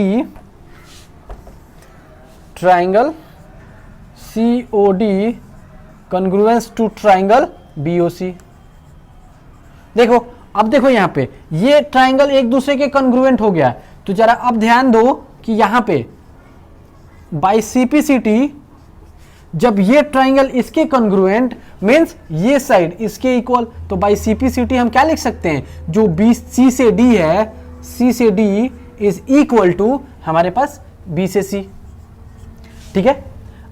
congruence to triangle BOC। देखो अब देखो यहां पे ये ट्रायंगल एक दूसरे के कॉन्ग्रुएंट हो गया, तो जरा अब ध्यान दो कि यहां पे बाई CPCT जब ये ट्रायंगल इसके कॉन्ग्रुएंट मींस ये साइड इसके इक्वल, तो बाई CPCT हम क्या लिख सकते हैं, जो C से D है, C से D इज इक्वल टू हमारे पास B से C, ठीक है।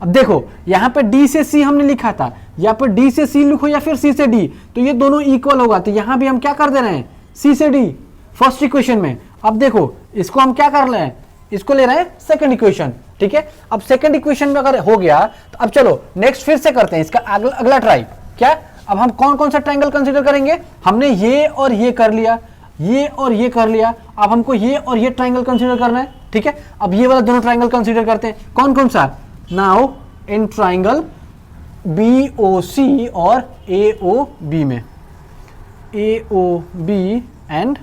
अब देखो यहां पे D से C हमने लिखा था, यहाँ पे D से C लिखो या फिर C से D, तो ये दोनों इक्वल होगा, तो यहां भी हम क्या कर दे रहे हैं, C से D फर्स्ट इक्वेशन में। अब देखो इसको हम क्या कर रहे हैं, इसको ले रहे हैं सेकंड इक्वेशन, ठीक है। अब सेकंड इक्वेशन में अगर हो गया तो अब चलो नेक्स्ट फिर से करते हैं इसका अगला ट्राई। क्या, अब हम कौन कौन सा ट्रायंगल कंसीडर करेंगे, हमने ये और ये कर लिया, ये और ये कर लिया, अब हमको ये और ये ट्रायंगल कंसीडर करना है, ठीक है। अब ये वाला दोनों ट्रायंगल कंसीडर करते हैं, कौन कौन सा, नाउ इन ट्रायंगल BOC और AOB में, AOB एंड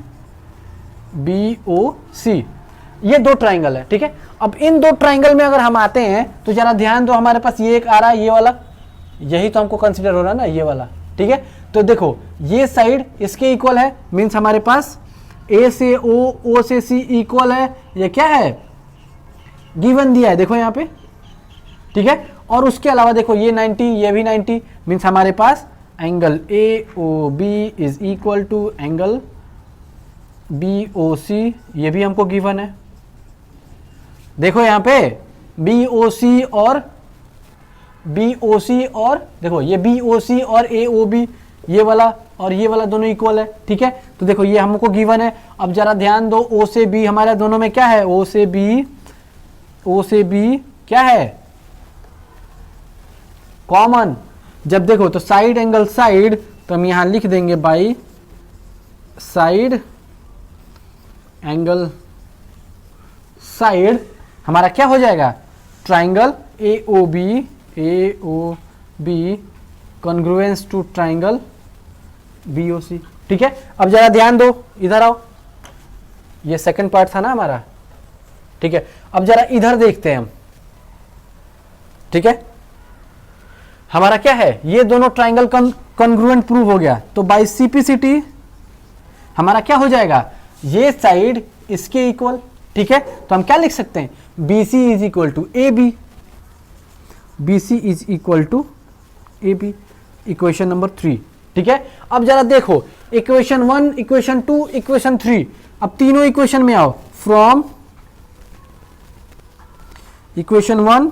BOC, ये दो ट्रायंगल है, ठीक है। अब इन दो ट्रायंगल में अगर हम आते हैं तो जरा ध्यान दो, हमारे पास ये एक आ रहा है, ये वाला, यही तो हमको कंसीडर हो रहा है ना, ये वाला, ठीक है। तो देखो ये साइड इसके इक्वल है, मींस हमारे पास A से O से C इक्वल है, ये क्या है, गिवन दिया है, देखो यहाँ पे, ठीक है। और उसके अलावा देखो ये 90, ये भी 90, मींस हमारे पास angle AOB is equal to angle BOC, ये भी हमको गिवन है। देखो यहाँ पे BOC और देखो ये BOC और AOB, ये वाला और ये वाला दोनों इक्वल है, ठीक है। तो देखो ये हमको गिवन है। अब जरा ध्यान दो, O से B हमारे दोनों में क्या है, O से B क्या है, कॉमन। जब देखो तो साइड एंगल साइड, तो हम यहां लिख देंगे बाई साइड एंगल साइड, हमारा क्या हो जाएगा, triangle AOB congruence to triangle BOC, ठीक है। अब जरा ध्यान दो, इधर आओ, ये सेकंड पार्ट था ना हमारा, ठीक है। अब जरा इधर देखते हैं हम, ठीक है। हमारा क्या है, ये दोनों ट्रायंगल कॉन्ग्रुएंट प्रूव हो गया, तो बाई CPCT हमारा क्या हो जाएगा, ये साइड इसके इक्वल, ठीक है। तो हम क्या लिख सकते हैं, BC is equal to AB, BC is equal to AB, equation number 3, ठीक है। अब जरा देखो इक्वेशन 1, इक्वेशन 2, इक्वेशन 3, अब तीनों इक्वेशन में आओ, from equation 1,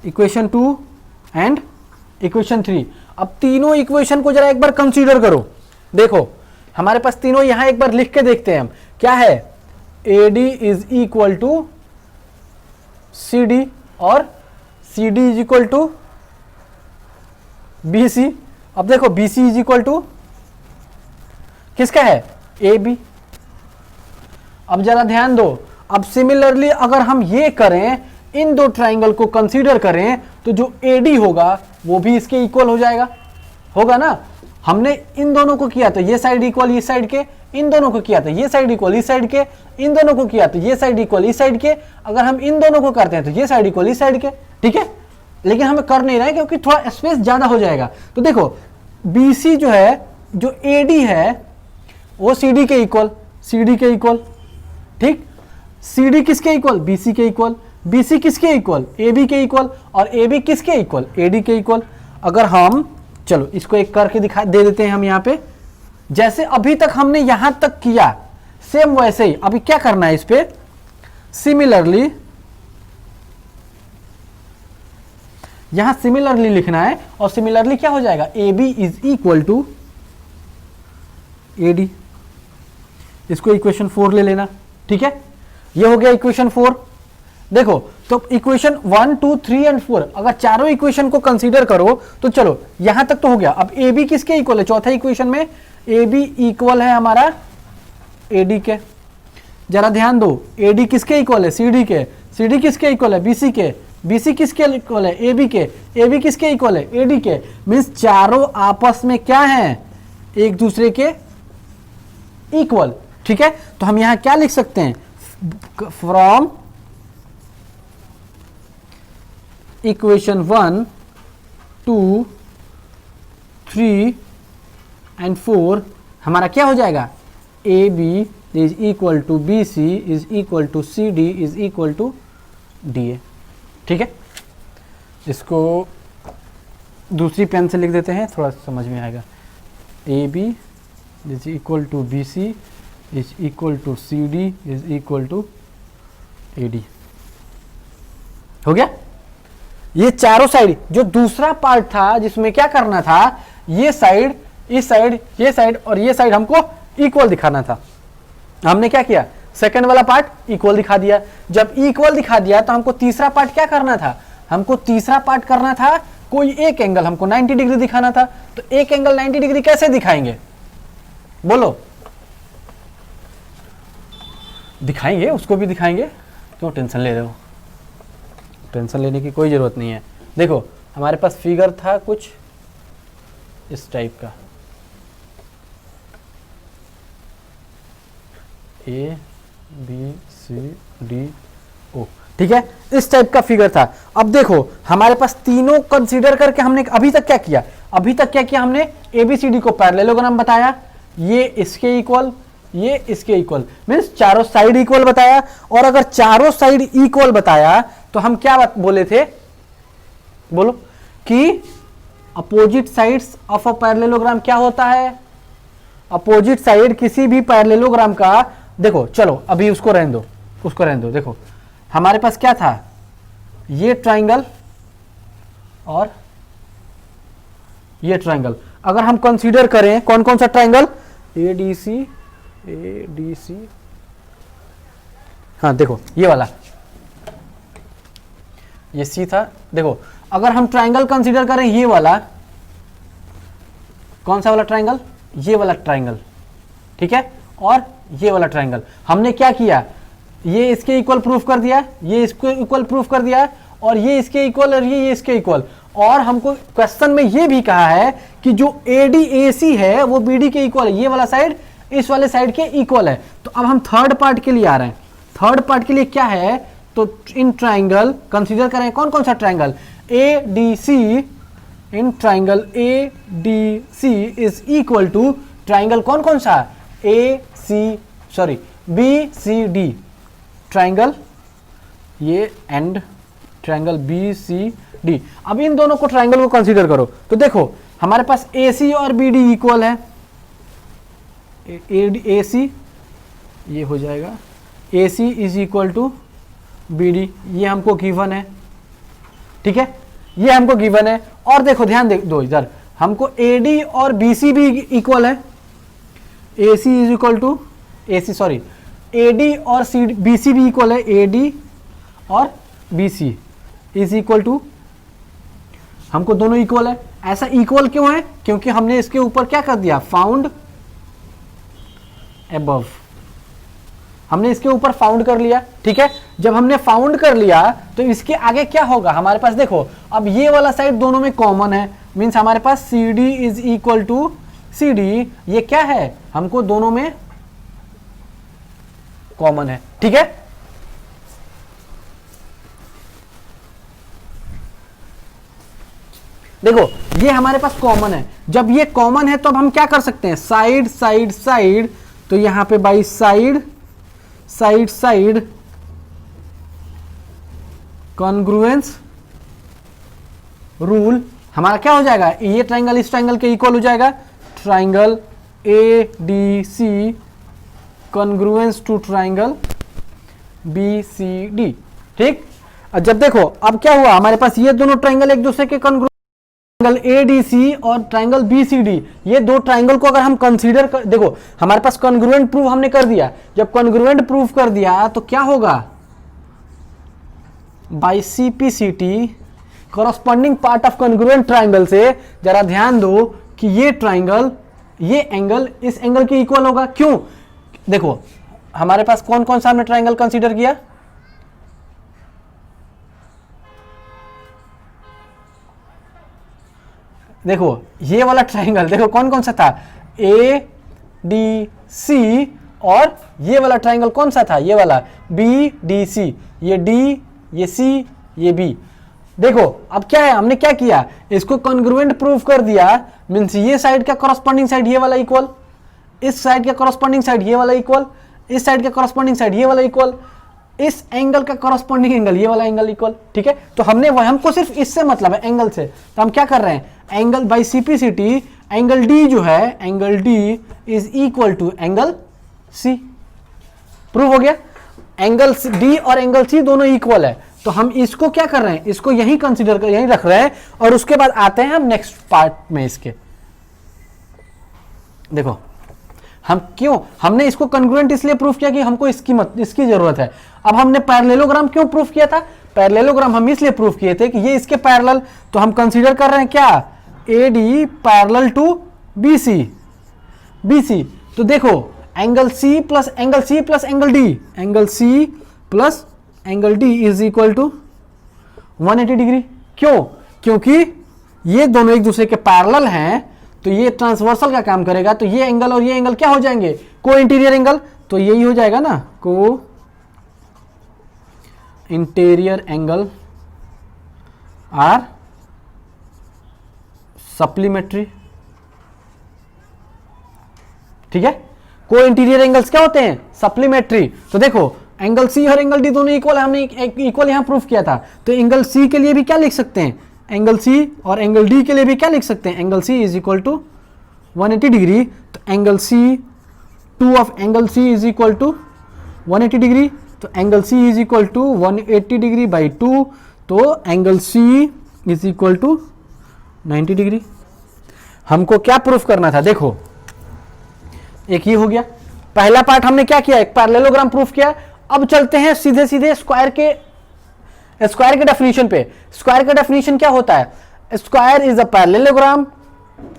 equation 2 and equation 3। अब तीनों इक्वेशन को जरा एक बार कंसीडर करो, देखो हमारे पास तीनों यहां एक बार लिख के देखते हैं हम, क्या है, AD is equal to CD और CD is equal to BC। अब देखो BC इज इक्वल टू किसका है, AB। अब जरा ध्यान दो, अब सिमिलरली अगर हम ये करें, इन दो ट्रायंगल को कंसीडर करें, तो जो AD होगा वो भी इसके इक्वल हो जाएगा, होगा ना। हमने इन दोनों को किया तो ये साइड इक्वल इस साइड के, इन दोनों को किया तो ये साइड इक्वल इस साइड के, इन दोनों को किया तो ये साइड इक्वल इस साइड के, अगर हम इन दोनों को करते हैं तो ये साइड इक्वल इस साइड के, ठीक है। लेकिन हमें कर नहीं रहे क्योंकि थोड़ा स्पेस ज्यादा हो जाएगा। तो देखो BC जो है, जो AD है वो CD के इक्वल, ठीक। सी डी किसके इक्वल, बी सी के इक्वल, बी सी किसके इक्वल, ए बी के इक्वल, और ए बी किसके इक्वल, ए डी के इक्वल। अगर हम चलो इसको एक करके दिखा दे देते हैं हम यहाँ पे, जैसे अभी तक हमने यहां तक किया सेम वैसे ही अभी क्या करना है इस पे, सिमिलरली यहां सिमिलरली लिखना है, और सिमिलरली क्या हो जाएगा, A B is equal to A D. इसको इक्वेशन 4 ले लेना, ठीक है, ये हो गया इक्वेशन 4। देखो तो इक्वेशन 1 2 3 एंड 4 अगर चारों इक्वेशन को कंसीडर करो तो चलो यहां तक तो हो गया। अब ए बी किसके इक्वल है, चौथा इक्वेशन में ए बी इक्वल है हमारा ए डी के। जरा ध्यान दो, ए डी किसके इक्वल है, सी डी के, सी डी किसके इक्वल है, बी सी के, बी सी किसके इक्वल है, ए बी के, ए बी किसके इक्वल है, ए डी के। मीन्स चारों आपस में क्या है, एक दूसरे के इक्वल, ठीक है। तो हम यहां क्या लिख सकते हैं, फ्रॉम इक्वेशन 1 2 3 एंड 4 हमारा क्या हो जाएगा, A B is equal to B C is equal to C D is equal to D A, ठीक है। इसको दूसरी पेन से लिख देते हैं, थोड़ा समझ में आएगा। A B is equal to B C is equal to C D is equal to A D, हो गया। ये चारों साइड, जो दूसरा पार्ट था जिसमें क्या करना था, ये साइड, इस साइड, ये साइड और ये साइड हमको इक्वल दिखाना था। हमने क्या किया, सेकंड वाला पार्ट इक्वल दिखा दिया। जब इक्वल दिखा दिया तो हमको तीसरा पार्ट क्या करना था, हमको तीसरा पार्ट करना था कोई एक एंगल हमको 90 डिग्री दिखाना था। तो एक एंगल 90 डिग्री कैसे दिखाएंगे, बोलो, दिखाएंगे, उसको भी दिखाएंगे, क्यों टेंशन ले रहे हो, टेंशन लेने की कोई ज़रूरत नहीं है। देखो हमारे पास फिगर था कुछ इस टाइप का, ए बी सी डी ओ, ठीक है, इस टाइप का फिगर था। अब देखो हमारे पास तीनों कंसीडर करके हमने अभी तक क्या किया, अभी तक क्या किया हमने, ए बी सी डी को पैरेललोग्राम बताया, ये इसके इक्वल, ये इसके इक्वल, मीन्स चारों साइड इक्वल बताया। और अगर चारों साइड इक्वल बताया तो हम क्या बोले थे, बोलो, कि opposite sides of a parallelogram क्या होता है, अपोजिट साइड किसी भी पैरेललोग्राम का, देखो चलो अभी उसको रहने दो, उसको रहने दो। देखो हमारे पास क्या था, ये ट्राइंगल और ये ट्राइंगल, अगर हम कंसीडर करें कौन कौन सा ट्राइंगल, ए डी सी, हाँ देखो ये वाला, ये सी था। देखो अगर हम ट्राइंगल कंसीडर करें, ये वाला, कौन सा वाला ट्राइंगल, ये वाला ट्राइंगल, ठीक है, और ये वाला ट्राइंगल, हमने क्या किया, ये इसके इक्वल प्रूफ कर दिया, ये इसको इक्वल प्रूफ कर दिया, और ये इसके इक्वल और ये इसके इक्वल। और हमको क्वेश्चन में ये भी कहा है कि जो ADAC है वो BD के इक्वल है, ये वाला साइड इस वाले साइड के इक्वल है। तो अब हम थर्ड पार्ट के लिए आ रहे हैं। थर्ड पार्ट के लिए क्या है, तो इन ट्राइंगल कंसीडर करें कौन कौन सा triangle, ADC, in triangle ADC is equal to triangle कौन कौन सा, BCD ट्राइंगल, ये एंड ट्राइंगल BCD। अब इन दोनों को ट्राइंगल को कंसीडर करो तो देखो हमारे पास AC और BD इक्वल है, AC ये हो जाएगा, AC is equal to BD, ये हमको गिवन है, ठीक है, ये हमको गिवन है। और देखो ध्यान दो इधर, हमको AD और BC भी इक्वल है, AC is equal to AD और BC भी इक्वल है, AD और BC इज इक्वल टू, हमको दोनों इक्वल है। ऐसा इक्वल क्यों है, क्योंकि हमने इसके ऊपर क्या कर दिया, फाउंड अबव, हमने इसके ऊपर फाउंड कर लिया, ठीक है। जब हमने फाउंड कर लिया तो इसके आगे क्या होगा, हमारे पास देखो अब ये वाला साइड दोनों में कॉमन है, मींस हमारे पास CD is equal to CD, ये क्या है, हमको दोनों में कॉमन है, ठीक है। देखो ये हमारे पास कॉमन है, जब ये कॉमन है तो अब हम क्या कर सकते हैं, साइड साइड साइड, तो यहां पे by side side side congruence rule हमारा क्या हो जाएगा, ये ट्राइंगल इस ट्राइंगल के इक्वल हो जाएगा, triangle A D C congruence to triangle B C D. ठीक, जब देखो अब क्या हुआ, हमारे पास ये दोनों ट्राइंगल एक दूसरे के congruent, triangle A D C और ट्राइंगल बी सी डी, ये दो ट्राइंगल को अगर हम कंसीडर कर, देखो हमारे पास कॉन्ग्रुएंट प्रूफ हमने कर दिया। जब कॉन्ग्रुएंट प्रूफ कर दिया तो क्या होगा, by CPCT corresponding part of congruent triangle से, जरा ध्यान दो कि ये ट्राइंगल, ये एंगल इस एंगल के इक्वल होगा। क्यों, देखो हमारे पास कौन कौन सा हमने ट्राइंगल कंसीडर किया, देखो ये वाला ट्राइंगल, देखो कौन कौन सा था, ए डी सी, और ये वाला ट्राइंगल कौन सा था, ये वाला बी डी सी, ये डी, ये सी, ये बी। देखो अब क्या है, हमने क्या किया, इसको कॉन्ग्रुएंट प्रूफ कर दिया, मींस ये साइड का कॉरस्पॉन्डिंग साइड ये वाला इक्वल, इस साइड का कॉरस्पॉन्डिंग साइड ये वाला इक्वल, इस साइड का कॉरस्पॉन्डिंग साइड ये वाला इक्वल, इस एंगल का कॉरस्पॉन्डिंग एंगल ये वाला एंगल इक्वल। ठीक है, तो हमने वह, हमको सिर्फ इससे मतलब है एंगल से, तो हम क्या कर रहे हैं, angle by CPCT angle D जो है, angle D is equal to angle C. Prove हो गया, एंगल डी और एंगल सी दोनों इक्वल है। तो हम इसको क्या कर रहे हैं, इसको यही कंसीडर कर, यही रख रहे हैं, और उसके बाद आते हैं हम नेक्स्ट पार्ट में इसके। देखो हम क्यों, हमने इसको कॉन्ग्रुएंट इसलिए प्रूफ किया कि हमको इसकी जरूरत है। अब हमने पैरेललोग्राम क्यों प्रूफ किया था, पैरेललोग्राम हम इसलिए प्रूफ किए थे कि ये इसके पैरेलल, तो हम कंसीडर कर रहे हैं क्या, A D parallel to B C, B C. तो देखो angle C plus angle C plus angle D, angle C plus angle D is equal to 180 degree. क्यों, क्योंकि ये दोनों एक दूसरे के पैरेलल हैं, तो ये ट्रांसवर्सल का काम करेगा, तो ये एंगल और ये एंगल क्या हो जाएंगे, को इंटीरियर एंगल, तो यही हो जाएगा ना, को इंटीरियर एंगल आर सप्लीमेट्री। ठीक है, को इंटीरियर एंगल्स क्या होते हैं, सप्लीमेट्री। तो देखो एंगल सी और एंगल डी दोनों इक्वल है, हमने इक्वल यहां प्रूफ किया था, तो एंगल सी के लिए भी क्या लिख सकते हैं, एंगल सी, और एंगल डी के लिए भी क्या लिख सकते हैं, angle C is equal to 180 degree. तो angle C, 2 of angle C is equal to 180 degree, तो angle C is equal to 180 degree by 2, तो angle C is equal to 90 degree. हमको क्या प्रूफ करना था, देखो एक ये हो गया, पहला पार्ट हमने क्या किया, एक पैरेललोग्राम प्रूफ किया। अब चलते हैं सीधे सीधे स्क्वायर के डेफिनेशन पे। स्क्वायर का डेफिनेशन क्या होता है, square is a parallelogram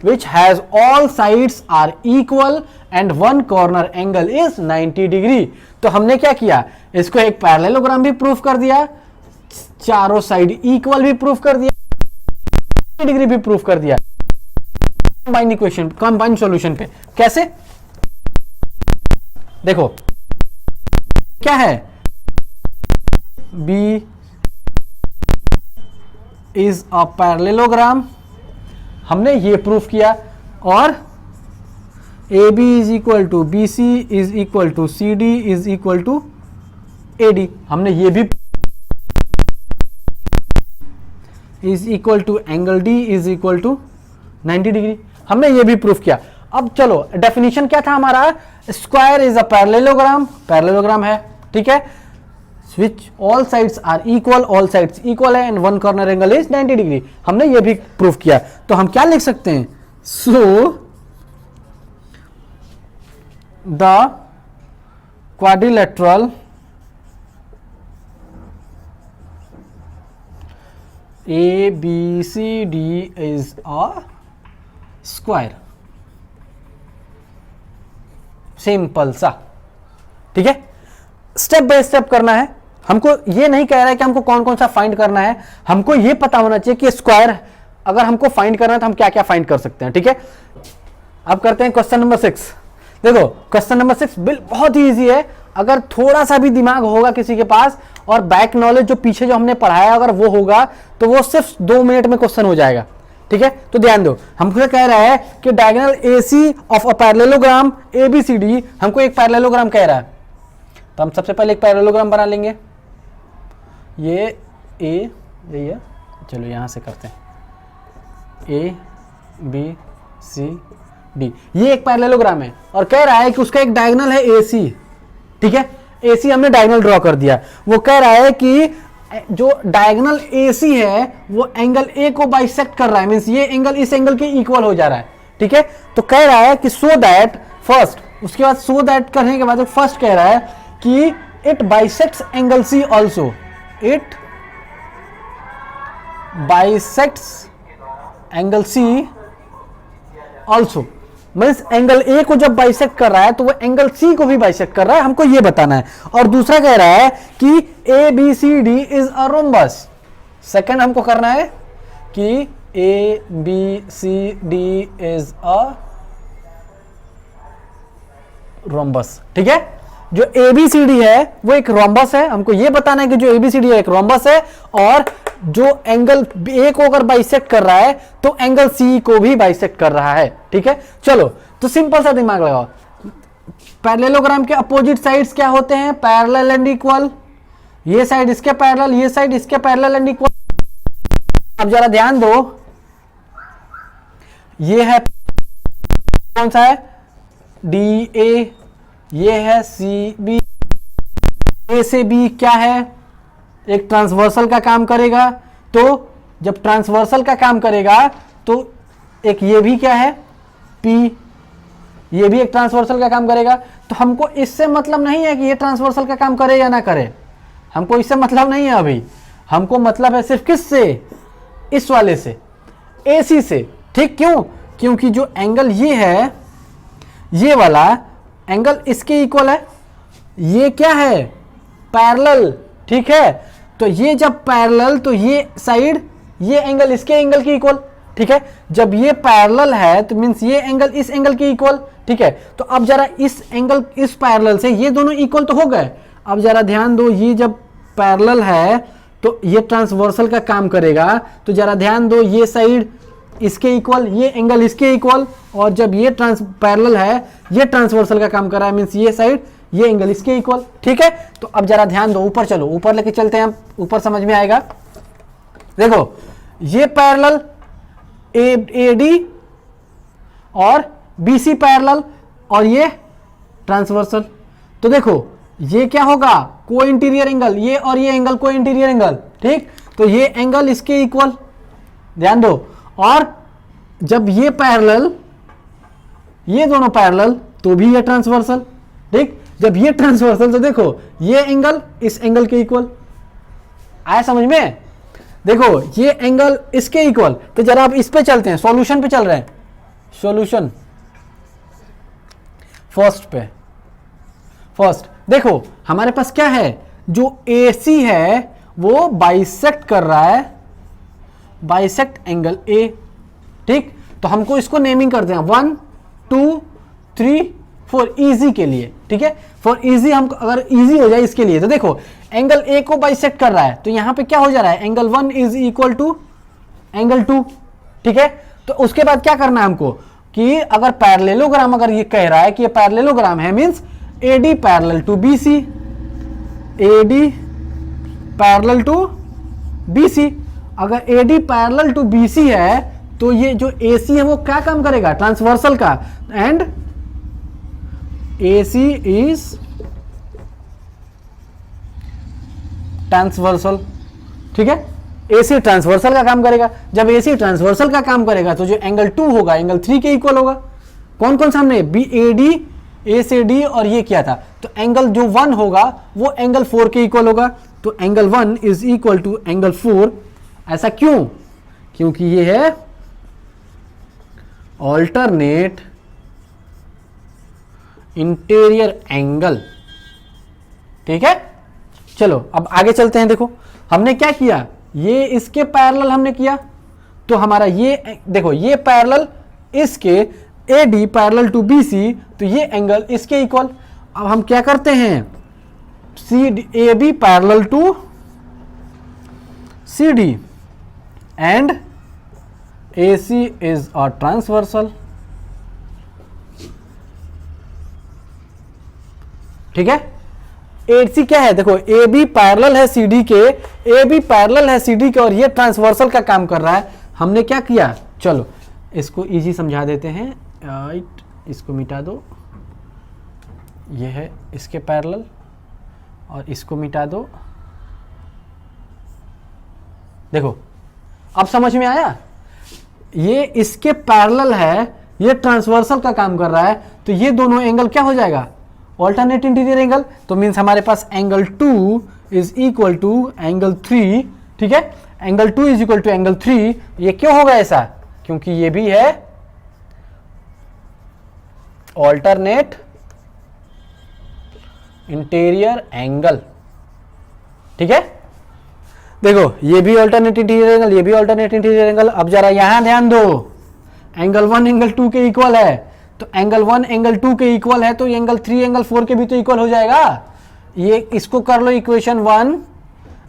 which has all sides are equal and one corner angle is 90 degree. तो हमने क्या किया, इसको एक पैरेललोग्राम भी प्रूफ कर दिया, चारों साइड इक्वल भी प्रूफ कर दिया, डिग्री भी प्रूफ कर दिया, कंबाइन इक्वेशन, कंबाइन सॉल्यूशन पे। कैसे, देखो क्या है, B is a parallelogram, हमने ये प्रूफ किया, और A B is equal to B C is equal to C D is equal to A D, हमने ये भी is equal to angle D is equal to 90 degree, हमने ये भी प्रूफ किया। अब चलो डेफिनेशन क्या था हमारा, square is a parallelogram, parallelogram है, ठीक है, which all sides are equal, all sides equal है and one corner angle is 90 degree, हमने ये भी प्रूफ किया। तो हम क्या लिख सकते हैं, so the quadrilateral ABCD is a square, simple सा। ठीक है, स्टेप बाय स्टेप करना है, हमको ये नहीं कह रहा है कि हमको कौन कौन सा फाइंड करना है, हमको ये पता होना चाहिए कि स्क्वायर अगर हमको फाइंड करना है तो हम क्या क्या फाइंड कर सकते हैं। ठीक है, अब करते हैं क्वेश्चन नंबर 6। देखो क्वेश्चन नंबर 6 बहुत ही इजी है, अगर थोड़ा सा भी दिमाग होगा किसी के पास और बैक नॉलेज जो पीछे जो हमने पढ़ाया अगर वो होगा तो वो सिर्फ 2 मिनट में क्वेश्चन हो जाएगा। ठीक है, तो ध्यान दो, हमको कह रहा है कि diagonal AC of a parallelogram ABCD, हमको एक पैरेललोग्राम कह रहा है, तो हम सबसे पहले एक पैरेललोग्राम बना लेंगे। ये ए, यही है, चलो यहाँ से करते हैं, ए बी सी डी, ये एक पैरेललोग्राम है और कह रहा है कि उसका एक डायगोनल है ए सी। ठीक है, ए सी हमने डायगोनल ड्रॉ कर दिया। वो कह रहा है कि जो डायगोनल ए सी है वो एंगल ए को बाइसेक्ट कर रहा है, मीन्स ये एंगल इस एंगल के इक्वल हो जा रहा है। ठीक है, तो कह रहा है कि सो दैट फर्स्ट, उसके बाद सो दैट करने के बाद फर्स्ट कह रहा है कि it bisects angle C also, it bisects angle C also, means angle A को जब बाइसेक्ट कर रहा है तो वो एंगल सी को भी बाइसेक्ट कर रहा है, हमको ये बताना है। और दूसरा कह रहा है कि A B C D is a rhombus, second हमको करना है कि A B C D is a rhombus. ठीक है, जो ए बी सी डी है वो एक रोम्बस है, हमको ये बताना है कि जो ए बी सी डी है एक रोम्बस है, और जो एंगल ए को अगर बाइसेक्ट कर रहा है तो एंगल सी को भी बाइसेक्ट कर रहा है। ठीक है, चलो तो सिंपल सा दिमाग लगाओ, पैरेललोग्राम के अपोजिट साइड्स क्या होते हैं? Parallel and equal. ये साइड इसके पैरेलल, ये साइड इसके पैरेलल एंड इक्वल। अब जरा ध्यान दो, ये है कौन सा है? डी ए, ये है सी बी। ए से बी क्या है? एक ट्रांसवर्सल का काम करेगा, तो जब ट्रांसवर्सल का काम करेगा तो एक ये भी क्या है? पी, ये भी एक ट्रांसवर्सल का काम करेगा। तो हमको इससे मतलब नहीं है कि ये ट्रांसवर्सल का काम करे या ना करे, हमको इससे मतलब नहीं है अभी, हमको मतलब है सिर्फ किससे? इस वाले से, AC से। ठीक, क्यों? क्योंकि जो एंगल ये है, ये वाला एंगल इसके इक्वल है, ये क्या है? पैरेलल। ठीक है, तो ये जब पैरेलल तो ये साइड, ये एंगल इसके एंगल के इक्वल। ठीक है, जब ये पैरेलल है तो मींस ये एंगल इस एंगल के इक्वल। ठीक है, तो अब जरा इस एंगल इस पैरेलल से ये दोनों इक्वल तो हो गए। अब जरा ध्यान दो, ये जब पैरेलल है तो ये ट्रांसवर्सल का काम करेगा, तो जरा ध्यान दो, ये साइड इसके इक्वल, ये एंगल इसके इक्वल, और जब ये पैरेलल है ये ट्रांसवर्सल का काम कर रहा है, मींस ये साइड ये एंगल इसके इक्वल। ठीक है, तो अब जरा ध्यान दो, ऊपर चलो, ऊपर लेके चलते हैं हम, ऊपर समझ में आएगा। देखो, ये पैरेलल ए डी और बी सी पैरेलल, और ये ट्रांसवर्सल। तो देखो ये क्या होगा? को इंटीरियर एंगल, ये और ये एंगल को इंटीरियर एंगल। ठीक, तो ये एंगल इसके इक्वल, ध्यान दो। और जब ये पैरेलल, ये दोनों पैरेलल, तो भी ये ट्रांसवर्सल। ठीक, जब ये ट्रांसवर्सल तो देखो ये एंगल इस एंगल के इक्वल। आया समझ में? देखो ये एंगल इसके इक्वल। तो जरा अब इस पे चलते हैं, सॉल्यूशन पे चल रहे हैं, सॉल्यूशन फर्स्ट पे। फर्स्ट देखो हमारे पास क्या है? जो AC है वो बाइसेक्ट कर रहा है, बाइसेक्ट एंगल A। ठीक, तो हमको इसको नेमिंग करते हैं 1 2 3 4 इजी के लिए। ठीक है, फॉर इजी, हम अगर इजी हो जाए इसके लिए, तो देखो एंगल A को बाइसेक्ट कर रहा है, तो यहां पे क्या हो जा रहा है? Angle 1 is equal to angle 2। ठीक है, तो उसके बाद क्या करना है हमको कि अगर पैरेललोग्राम, अगर ये कह रहा है कि ये पैरेललोग्राम है, means AD parallel to BC, AD parallel to BC। अगर AD पैरेलल टू BC है तो ये जो AC है वो क्या काम करेगा? ट्रांसवर्सल का। And AC is transversal. ठीक है, AC ट्रांसवर्सल का काम करेगा। जब AC ट्रांसवर्सल का काम करेगा तो जो एंगल 2 होगा एंगल 3 के इक्वल होगा। कौन कौन सा हमने? BAD, A से D, और ये क्या था? तो एंगल जो 1 होगा वो एंगल 4 के इक्वल होगा। तो angle 1 is equal to angle 4। ऐसा क्यों? क्योंकि ये है ऑल्टरनेट इंटीरियर एंगल। ठीक है, चलो अब आगे चलते हैं। देखो हमने क्या किया, ये इसके पैरेलल हमने किया, तो हमारा ये देखो ये पैरेलल इसके AD पैरेलल टू BC, तो ये एंगल इसके इक्वल। अब हम क्या करते हैं? AB parallel to CD and AC is a transversal. ठीक है, AC क्या है, देखो AB पैरेलल है CD के, AB पैरेलल है CD के और ये ट्रांसवर्सल का काम कर रहा है। हमने क्या किया, चलो इसको इजी समझा देते हैं। राइट, इसको मिटा दो, ये है इसके पैरेलल और इसको मिटा दो। देखो अब समझ में आया, ये इसके पैरेलल है, ये ट्रांसवर्सल का काम कर रहा है, तो ये दोनों एंगल क्या हो जाएगा, ऑल्टरनेट इंटीरियर एंगल। तो मीन्स हमारे पास angle 2 is equal to angle 3, ठीक है, angle 2 is equal to angle 3। ये क्यों होगा ऐसा, क्योंकि ये भी है ऑल्टरनेट इंटीरियर एंगल, ठीक है। देखो ये भी ऑल्टरनेट इंटीरियर एंगल, ये भी ऑल्टरनेट इंटीरियर एंगल। अब जरा यहां ध्यान दो, एंगल 1 एंगल 2 के इक्वल है, तो एंगल 1 एंगल 2 के इक्वल है, तो एंगल 3 एंगल 4 के भी तो इक्वल हो जाएगा। ये इसको कर लो इक्वेशन 1,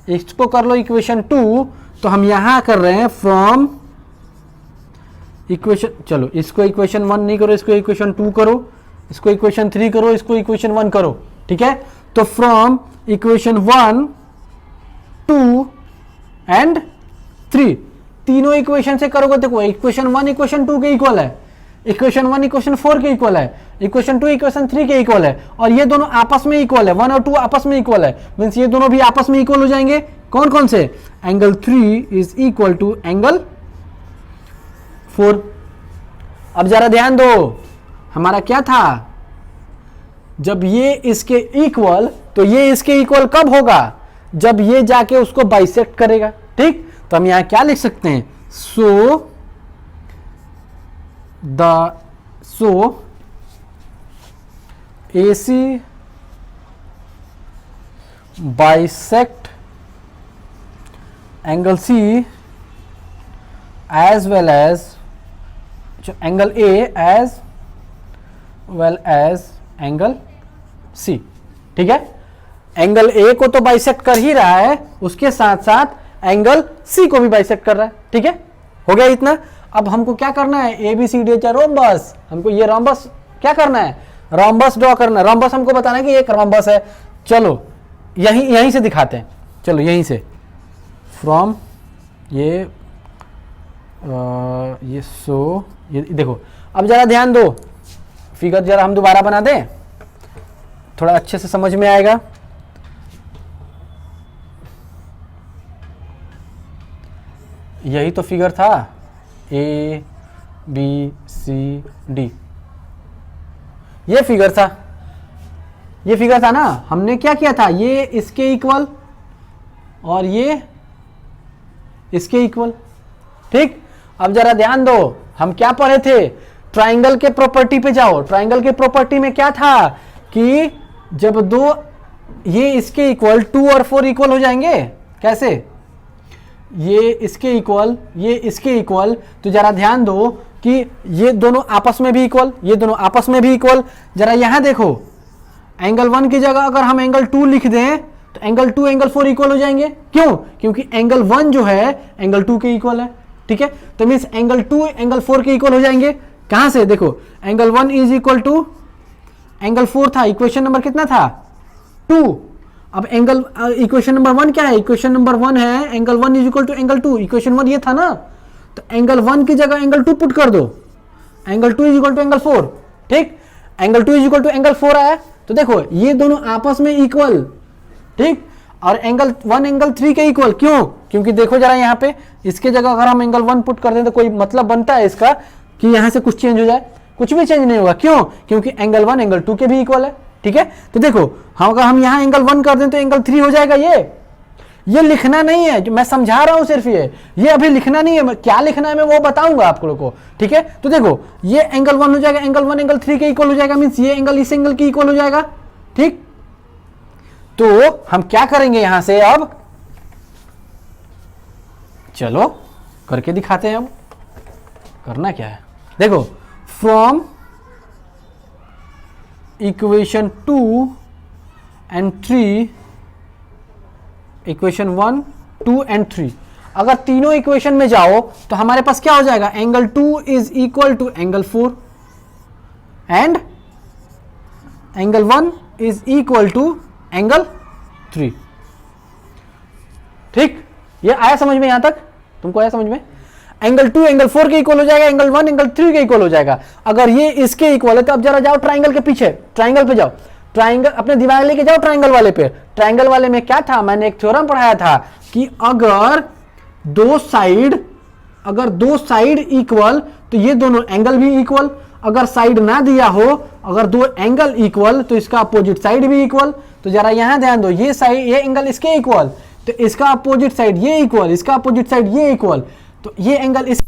इसको कर लो इक्वेशन 2। तो हम यहां कर रहे हैं फ्रॉम इक्वेशन, चलो इसको इक्वेशन 1 नहीं करो, इसको इक्वेशन 2 करो, इसको इक्वेशन 3 करो, इसको इक्वेशन 1 करो, ठीक है। तो फ्रॉम इक्वेशन 1 2 एंड 3, तीनों इक्वेशन से करोगे, देखो इक्वेशन 1 इक्वेशन 2 के इक्वल है, इक्वेशन 1 इक्वेशन 4 के इक्वल है, इक्वेशन 2 इक्वेशन 3 के इक्वल है, और ये दोनों आपस में इक्वल है, 1 और 2 आपस में इक्वल है। मींस ये दोनों भी आपस में इक्वल हो जाएंगे। कौन कौन से, angle 3 is equal to angle 4। अब जरा ध्यान दो, हमारा क्या था, जब ये इसके इक्वल, तो ये इसके इक्वल कब होगा, जब ये जाके उसको बाइसेक्ट करेगा, ठीक। तो हम यहां क्या लिख सकते हैं, सो AC bisect angle C as well as angle A as well as angle C, ठीक है। एंगल A को तो बाइसेक्ट कर ही रहा है, उसके साथ साथ एंगल C को भी बाइसेक्ट कर रहा है, ठीक है। हो गया इतना। अब हमको क्या करना है, ABCD रोम्बस, हमको ये रोम्बस क्या करना है, रोम्बस ड्रॉ करना है। रोम्बस हमको बताना है कि एक रोम्बस है। चलो यहीं से दिखाते हैं, चलो यहीं से फ्रॉम ये सो ये देखो। अब जरा ध्यान दो, फिगर जरा हम दोबारा बना दें, थोड़ा अच्छे से समझ में आएगा। यही तो फिगर था, ABCD, ये फिगर था, ये फिगर था ना। हमने क्या किया था, ये इसके इक्वल और ये इसके इक्वल, ठीक। अब जरा ध्यान दो, हम क्या पढ़े थे, ट्राइंगल के प्रॉपर्टी पे जाओ। ट्राइंगल के प्रॉपर्टी में क्या था कि जब दो ये इसके इक्वल 2 और 4 इक्वल हो जाएंगे, कैसे, ये इसके इक्वल ये इसके इक्वल, तो जरा ध्यान दो कि ये दोनों आपस में भी इक्वल, ये दोनों आपस में भी इक्वल। जरा यहां देखो, एंगल 1 की जगह अगर हम एंगल 2 लिख दें तो एंगल 2 एंगल 4 इक्वल हो जाएंगे। क्यों, क्योंकि एंगल 1 जो है एंगल 2 के इक्वल है, ठीक है। तो मीन्स एंगल 2 एंगल 4 के इक्वल हो जाएंगे। कहां से, देखो angle 1 is equal to angle 4 था, इक्वेशन नंबर कितना था 2। अब एंगल इक्वेशन नंबर 1 क्या है, इक्वेशन नंबर 1 है angle 1 is equal to angle 2, equation 1 ये था ना। तो एंगल 1 की जगह एंगल 2 पुट कर दो, angle 2 is equal to angle 4, ठीक। Angle 2 is equal to angle 4 आया, तो देखो ये दोनों आपस में इक्वल, ठीक। और एंगल 1 एंगल 3 के इक्वल, क्यों, क्योंकि देखो जरा यहाँ पे इसके जगह अगर हम एंगल 1 पुट कर दें तो कोई मतलब बनता है इसका कि यहां से कुछ चेंज हो जाए, कुछ भी चेंज नहीं होगा। क्यों, क्योंकि एंगल 1 एंगल 2 के भी इक्वल है, ठीक है। तो देखो अगर हम यहां एंगल 1 कर दें तो एंगल 3 हो जाएगा। ये लिखना नहीं है, जो मैं समझा रहा हूं सिर्फ ये अभी लिखना नहीं है, क्या लिखना है मैं वो बताऊंगा आप लोगों को, ठीक है। तो देखो ये एंगल 1 हो जाएगा, एंगल 1 एंगल 3 के इक्वल हो जाएगा, मींस ये एंगल इस एंगल के इक्वल हो जाएगा, ठीक। तो हम क्या करेंगे यहां से, अब चलो करके दिखाते हैं। अब करना क्या है, देखो from equation 2 and 3, equation 1 2 and 3, अगर तीनों इक्वेशन में जाओ तो हमारे पास क्या हो जाएगा, angle 2 is equal to angle 4 and angle 1 is equal to angle 3। ठीक, ये आया समझ में? यहां तक तुमको आया समझ में? एंगल 2 एंगल 4 के इक्वल हो जाएगा, एंगल 1 एंगल 3 के इक्वल हो जाएगा। अगर ये इसके इक्वल है तो अब जरा जाओ ट्राइंगल के पीछे, ट्राइंगल पे जाओ, ट्राइंगल अपने दिमाग लेके जाओ ट्राइंगल वाले पे। ट्राइंगल वाले में क्या था, मैंने एक थ्योरम पढ़ाया था कि अगर दो साइड इक्वल तो ये दोनों एंगल भी इक्वल, अगर साइड ना दिया हो, अगर दो एंगल इक्वल तो इसका अपोजिट साइड भी इक्वल। तो जरा यहां ध्यान दो, ये साइड, ये एंगल इसके इक्वल तो इसका अपोजिट साइड ये इक्वल, इसका अपोजिट साइड ये इक्वल, तो ये एंगल इस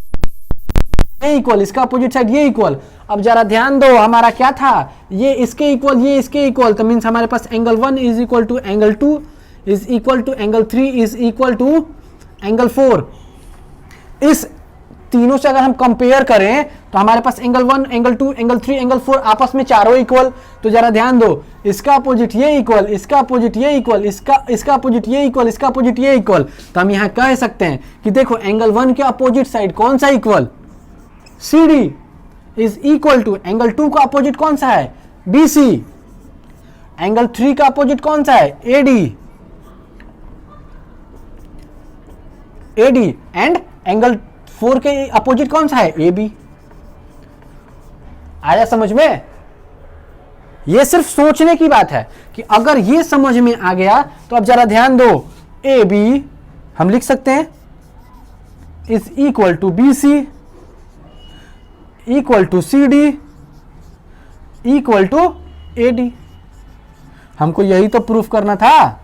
ये इक्वल, इसका अपोजिट साइड ये इक्वल। अब जरा ध्यान दो, हमारा क्या था, ये इसके इक्वल ये इसके इक्वल, तो मींस हमारे पास angle 1 is equal to angle 2 is equal to angle 3 is equal to angle 4। इस तीनों से अगर हम कंपेयर करें तो हमारे पास एंगल 1 एंगल 2 एंगल 3 एंगल 4 आपस में चारों इक्वल। तो जरा ध्यान दो, इसका अपोजिट ये इक्वल, इसका अपोजिट ये इक्वल, इसका अपोजिट ये इक्वल, इसका अपोजिट ये इक्वल। तो हम यहां कह सकते हैं कि देखो एंगल 1 के अपोजिट साइड कौन सा equal, CD is equal to angle 2 का अपोजिट कौन सा है, BC। एंगल 3 का अपोजिट कौन सा है, AD एंड एंगल 4 के अपोजिट कौन सा है, AB। आया समझ में? यह सिर्फ सोचने की बात है कि अगर यह समझ में आ गया तो अब जरा ध्यान दो, AB हम लिख सकते हैं is equal to BC equal to CD equal to AD। हमको यही तो प्रूफ करना था।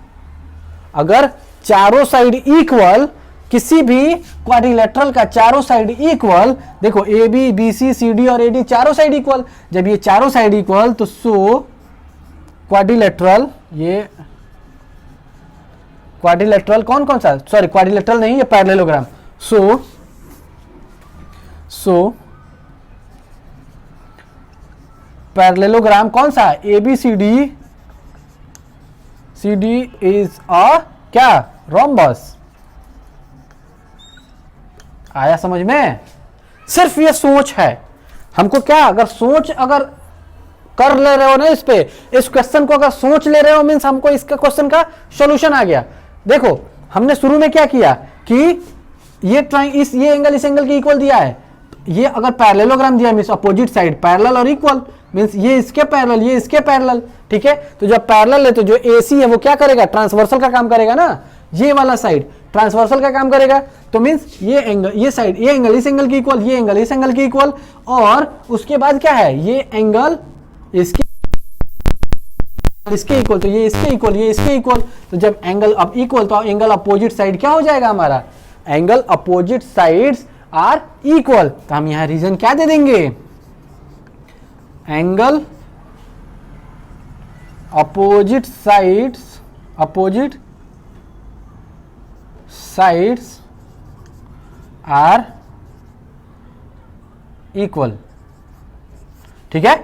अगर चारों साइड इक्वल, किसी भी क्वाड्रिलेटरल का चारों साइड इक्वल, देखो AB BC CD और AD चारों साइड इक्वल, जब ये चारों साइड इक्वल तो सो क्वाड्रिलेटरल, ये क्वाड्रिलेटरल कौन कौन सा, सॉरी क्वाड्रिलेटरल नहीं, ये पैरेललोग्राम। सो पैरेललोग्राम कौन सा, ABCD इज अ क्या, रोम्बस। आया समझ में? सिर्फ ये सोच है। हमको क्या, अगर सोच अगर कर ले रहे हो ना, इस क्वेश्चन को अगर सोच ले रहे हो मीन्स हमको इसका क्वेश्चन का सॉल्यूशन आ गया। देखो हमने शुरू में क्या किया कि ये एंगल इस एंगल के इक्वल दिया है, ये अगर पैरेललोग्राम दिया मीन्स अपोजिट साइड पैरेलल और इक्वल, मीन्स ये इसके पैरेलल ये इसके पैरेलल। ठीक है, तो जब पैरेलल है तो जो AC है वो क्या करेगा, ट्रांसवर्सल का काम करेगा ना, ये वाला साइड ट्रांसवर्सल का काम करेगा। तो मीन्स ये एंगल, ये साइड, ये एंगल इस एंगल की इक्वल, ये एंगल इस एंगल की इक्वल, और उसके बाद क्या है, ये एंगल इसके इक्वल, तो ये इसके इक्वल, ये इसके इक्वल। तो जब एंगल अब इक्वल तो एंगल अपोजिट साइड क्या हो जाएगा हमारा, angle opposite sides are equal. तो हम यहां रीजन क्या दे देंगे, angle opposite sides are equal. ठीक है,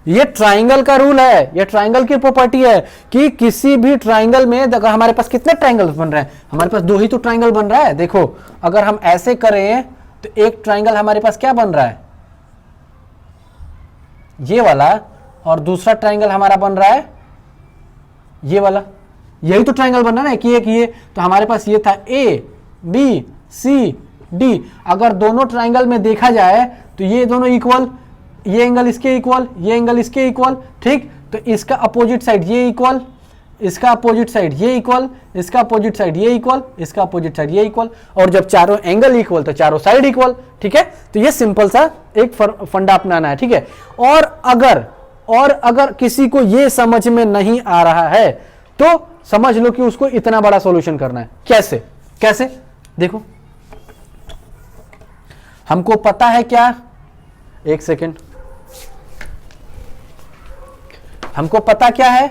ये ट्राइंगल का रूल है, ये ट्राइंगल की प्रॉपर्टी है कि किसी भी ट्राइंगल में, अगर हमारे पास कितने ट्राइंगल बन रहे हैं, हमारे पास 2 ही तो ट्राइंगल बन रहा है। देखो अगर हम ऐसे करें तो एक ट्राइंगल हमारे पास क्या बन रहा है, ये वाला, और दूसरा ट्राइंगल हमारा बन रहा है ये वाला। यही तो ट्राइंगल बन रहा है कि एक ये, तो हमारे पास ये था ABCD। अगर दोनों ट्राइंगल में देखा जाए तो ये दोनों इक्वल, ये एंगल इसके इक्वल, ये एंगल इसके इक्वल। ठीक, तो इसका अपोजिट साइड ये इक्वल, इसका अपोजिट साइड ये इक्वल, इसका अपोजिट साइड ये इक्वल, इसका अपोजिट साइड ये इक्वल, और जब चारों एंगल इक्वल तो चारों साइड इक्वल। ठीक है, तो ये सिंपल सा एक फंडा अपनाना है। ठीक है, और अगर किसी को ये समझ में नहीं आ रहा है तो समझ लो कि उसको इतना बड़ा सॉल्यूशन करना है। कैसे देखो, हमको पता है क्या, एक सेकेंड, हमको पता क्या है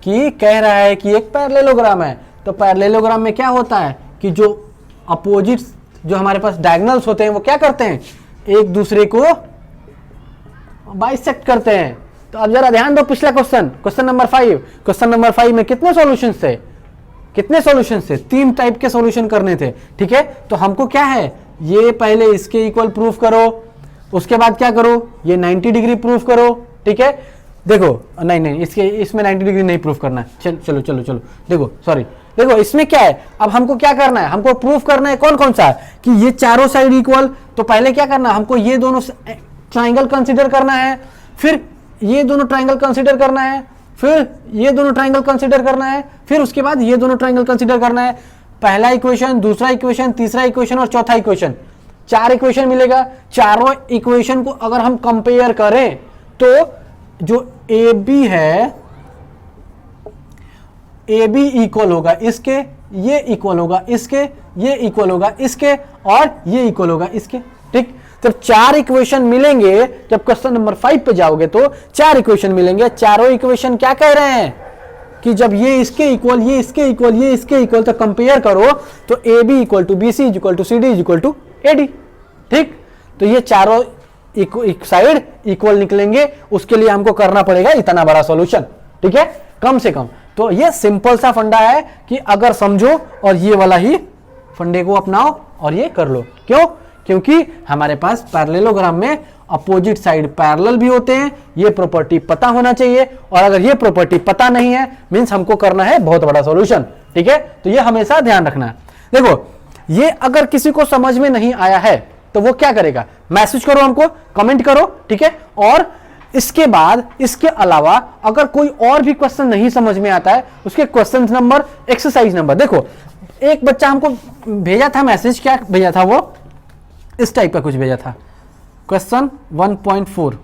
कि कह रहा है कि एक पैरेललोग्राम है। तो पैरेललोग्राम में क्या होता है कि जो अपोजिट, जो हमारे पास डायगोनल्स होते हैं वो क्या करते हैं, एक दूसरे को बाइसेक्ट करते हैं। तो अब जरा ध्यान दो, पिछला क्वेश्चन नंबर 5, क्वेश्चन नंबर 5 में कितने सॉल्यूशंस थे, 3 टाइप के सॉल्यूशन करने थे। ठीक है, तो हमको क्या है, ये पहले इसके इक्वल प्रूफ करो, उसके बाद क्या करो, ये 90 डिग्री प्रूफ करो। ठीक है, देखो नहीं इसके इसमें 90 डिग्री नहीं प्रूफ करना है। चलो देखो सॉरी, देखो इसमें क्या है, अब हमको क्या करना है, हमको प्रूफ करना है कौन कौन सा कि ये चारों साइड इक्वल। तो पहले क्या करना है, हमको ये दोनों ट्राइंगल कंसीडर करना है, फिर ये दोनों ट्राइंगल कंसीडर करना है, फिर ये दोनों ट्राइंगल कंसीडर करना है, फिर उसके बाद ये दोनों ट्राइंगल कंसीडर करना है। पहला इक्वेशन, दूसरा इक्वेशन, तीसरा इक्वेशन और चौथा इक्वेशन, 4 इक्वेशन मिलेगा। चारों इक्वेशन को अगर हम कंपेयर करें तो जो ए बी है, ए बी इक्वल होगा इसके, ये इक्वल होगा इसके, ये इक्वल होगा इसके और ये इक्वल होगा इसके। ठीक, तो 4 इक्वेशन मिलेंगे। जब क्वेश्चन नंबर 5 पे जाओगे तो 4 इक्वेशन मिलेंगे। चारों इक्वेशन क्या कह रहे हैं कि जब ये इसके इक्वल, ये इसके इक्वल, ये इसके इक्वल, तो कंपेयर करो तो A B equal to B C equal to C D equal to A D. ठीक, तो ये चारों एक साइड इक्वल निकलेंगे, उसके लिए हमको करना पड़ेगा इतना बड़ा सॉल्यूशन। ठीक है, कम से कम। तो ये सिंपल सा फंडा है कि अगर समझो और ये वाला ही फंडे को अपनाओ और ये कर लो। क्यों? क्योंकि हमारे पास पैरेललोग्राम में अपोजिट साइड पैरेलल भी होते हैं, ये प्रॉपर्टी पता होना चाहिए। और अगर ये प्रॉपर्टी पता नहीं है मींस हमको करना है बहुत बड़ा सॉल्यूशन। ठीक है, तो ये हमेशा ध्यान रखना है। देखो, ये अगर किसी को समझ में नहीं आया है तो वो क्या करेगा, मैसेज करो हमको, कमेंट करो। ठीक है, और इसके बाद इसके अलावा अगर कोई और भी क्वेश्चन नहीं समझ में आता है, उसके क्वेश्चन नंबर, एक्सरसाइज नंबर, देखो एक बच्चा हमको भेजा था मैसेज, क्या भेजा था वो, इस टाइप का कुछ भेजा था, क्वेश्चन 1.4।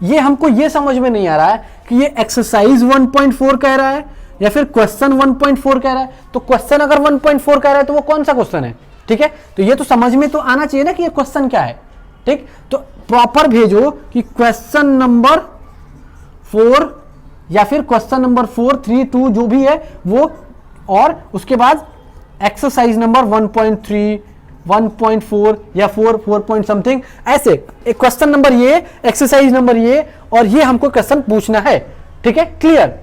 ये हमको ये समझ में नहीं आ रहा है कि ये एक्सरसाइज 1.4 कह रहा है या फिर क्वेश्चन 1.4 कह रहा है। तो क्वेश्चन अगर 1.4 कह रहा है तो वो कौन सा क्वेश्चन है? ठीक है, तो ये तो समझ में तो आना चाहिए ना कि ये क्वेश्चन क्या है। ठीक, तो प्रॉपर भेजो कि क्वेश्चन नंबर 4 या फिर क्वेश्चन नंबर 4, 3, 2 जो भी है वो, और उसके बाद एक्सरसाइज नंबर 1.3, 1.4 या 4 पॉइंट समथिंग, ऐसे एक क्वेश्चन नंबर ये, एक्सरसाइज नंबर ये, और ये हमको क्वेश्चन पूछना है। ठीक है, क्लियर?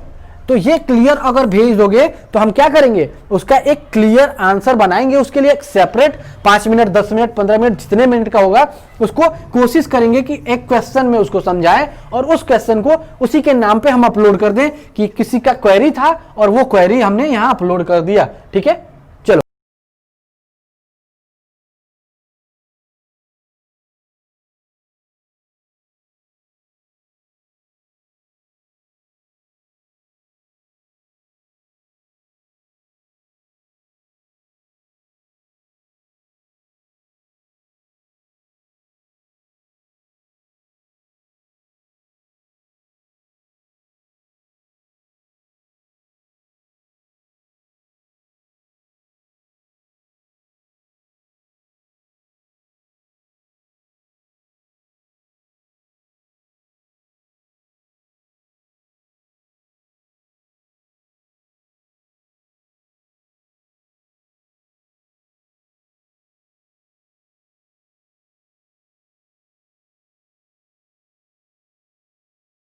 तो ये क्लियर अगर भेज दोगे तो हम क्या करेंगे, उसका एक क्लियर आंसर बनाएंगे, उसके लिए एक सेपरेट 5 मिनट, 10 मिनट, 15 मिनट, जितने मिनट का होगा उसको कोशिश करेंगे कि एक क्वेश्चन में उसको समझाएं और उस क्वेश्चन को उसी के नाम पे हम अपलोड कर दें कि किसी का क्वेरी था और वो क्वेरी हमने यहां अपलोड कर दिया। ठीक है,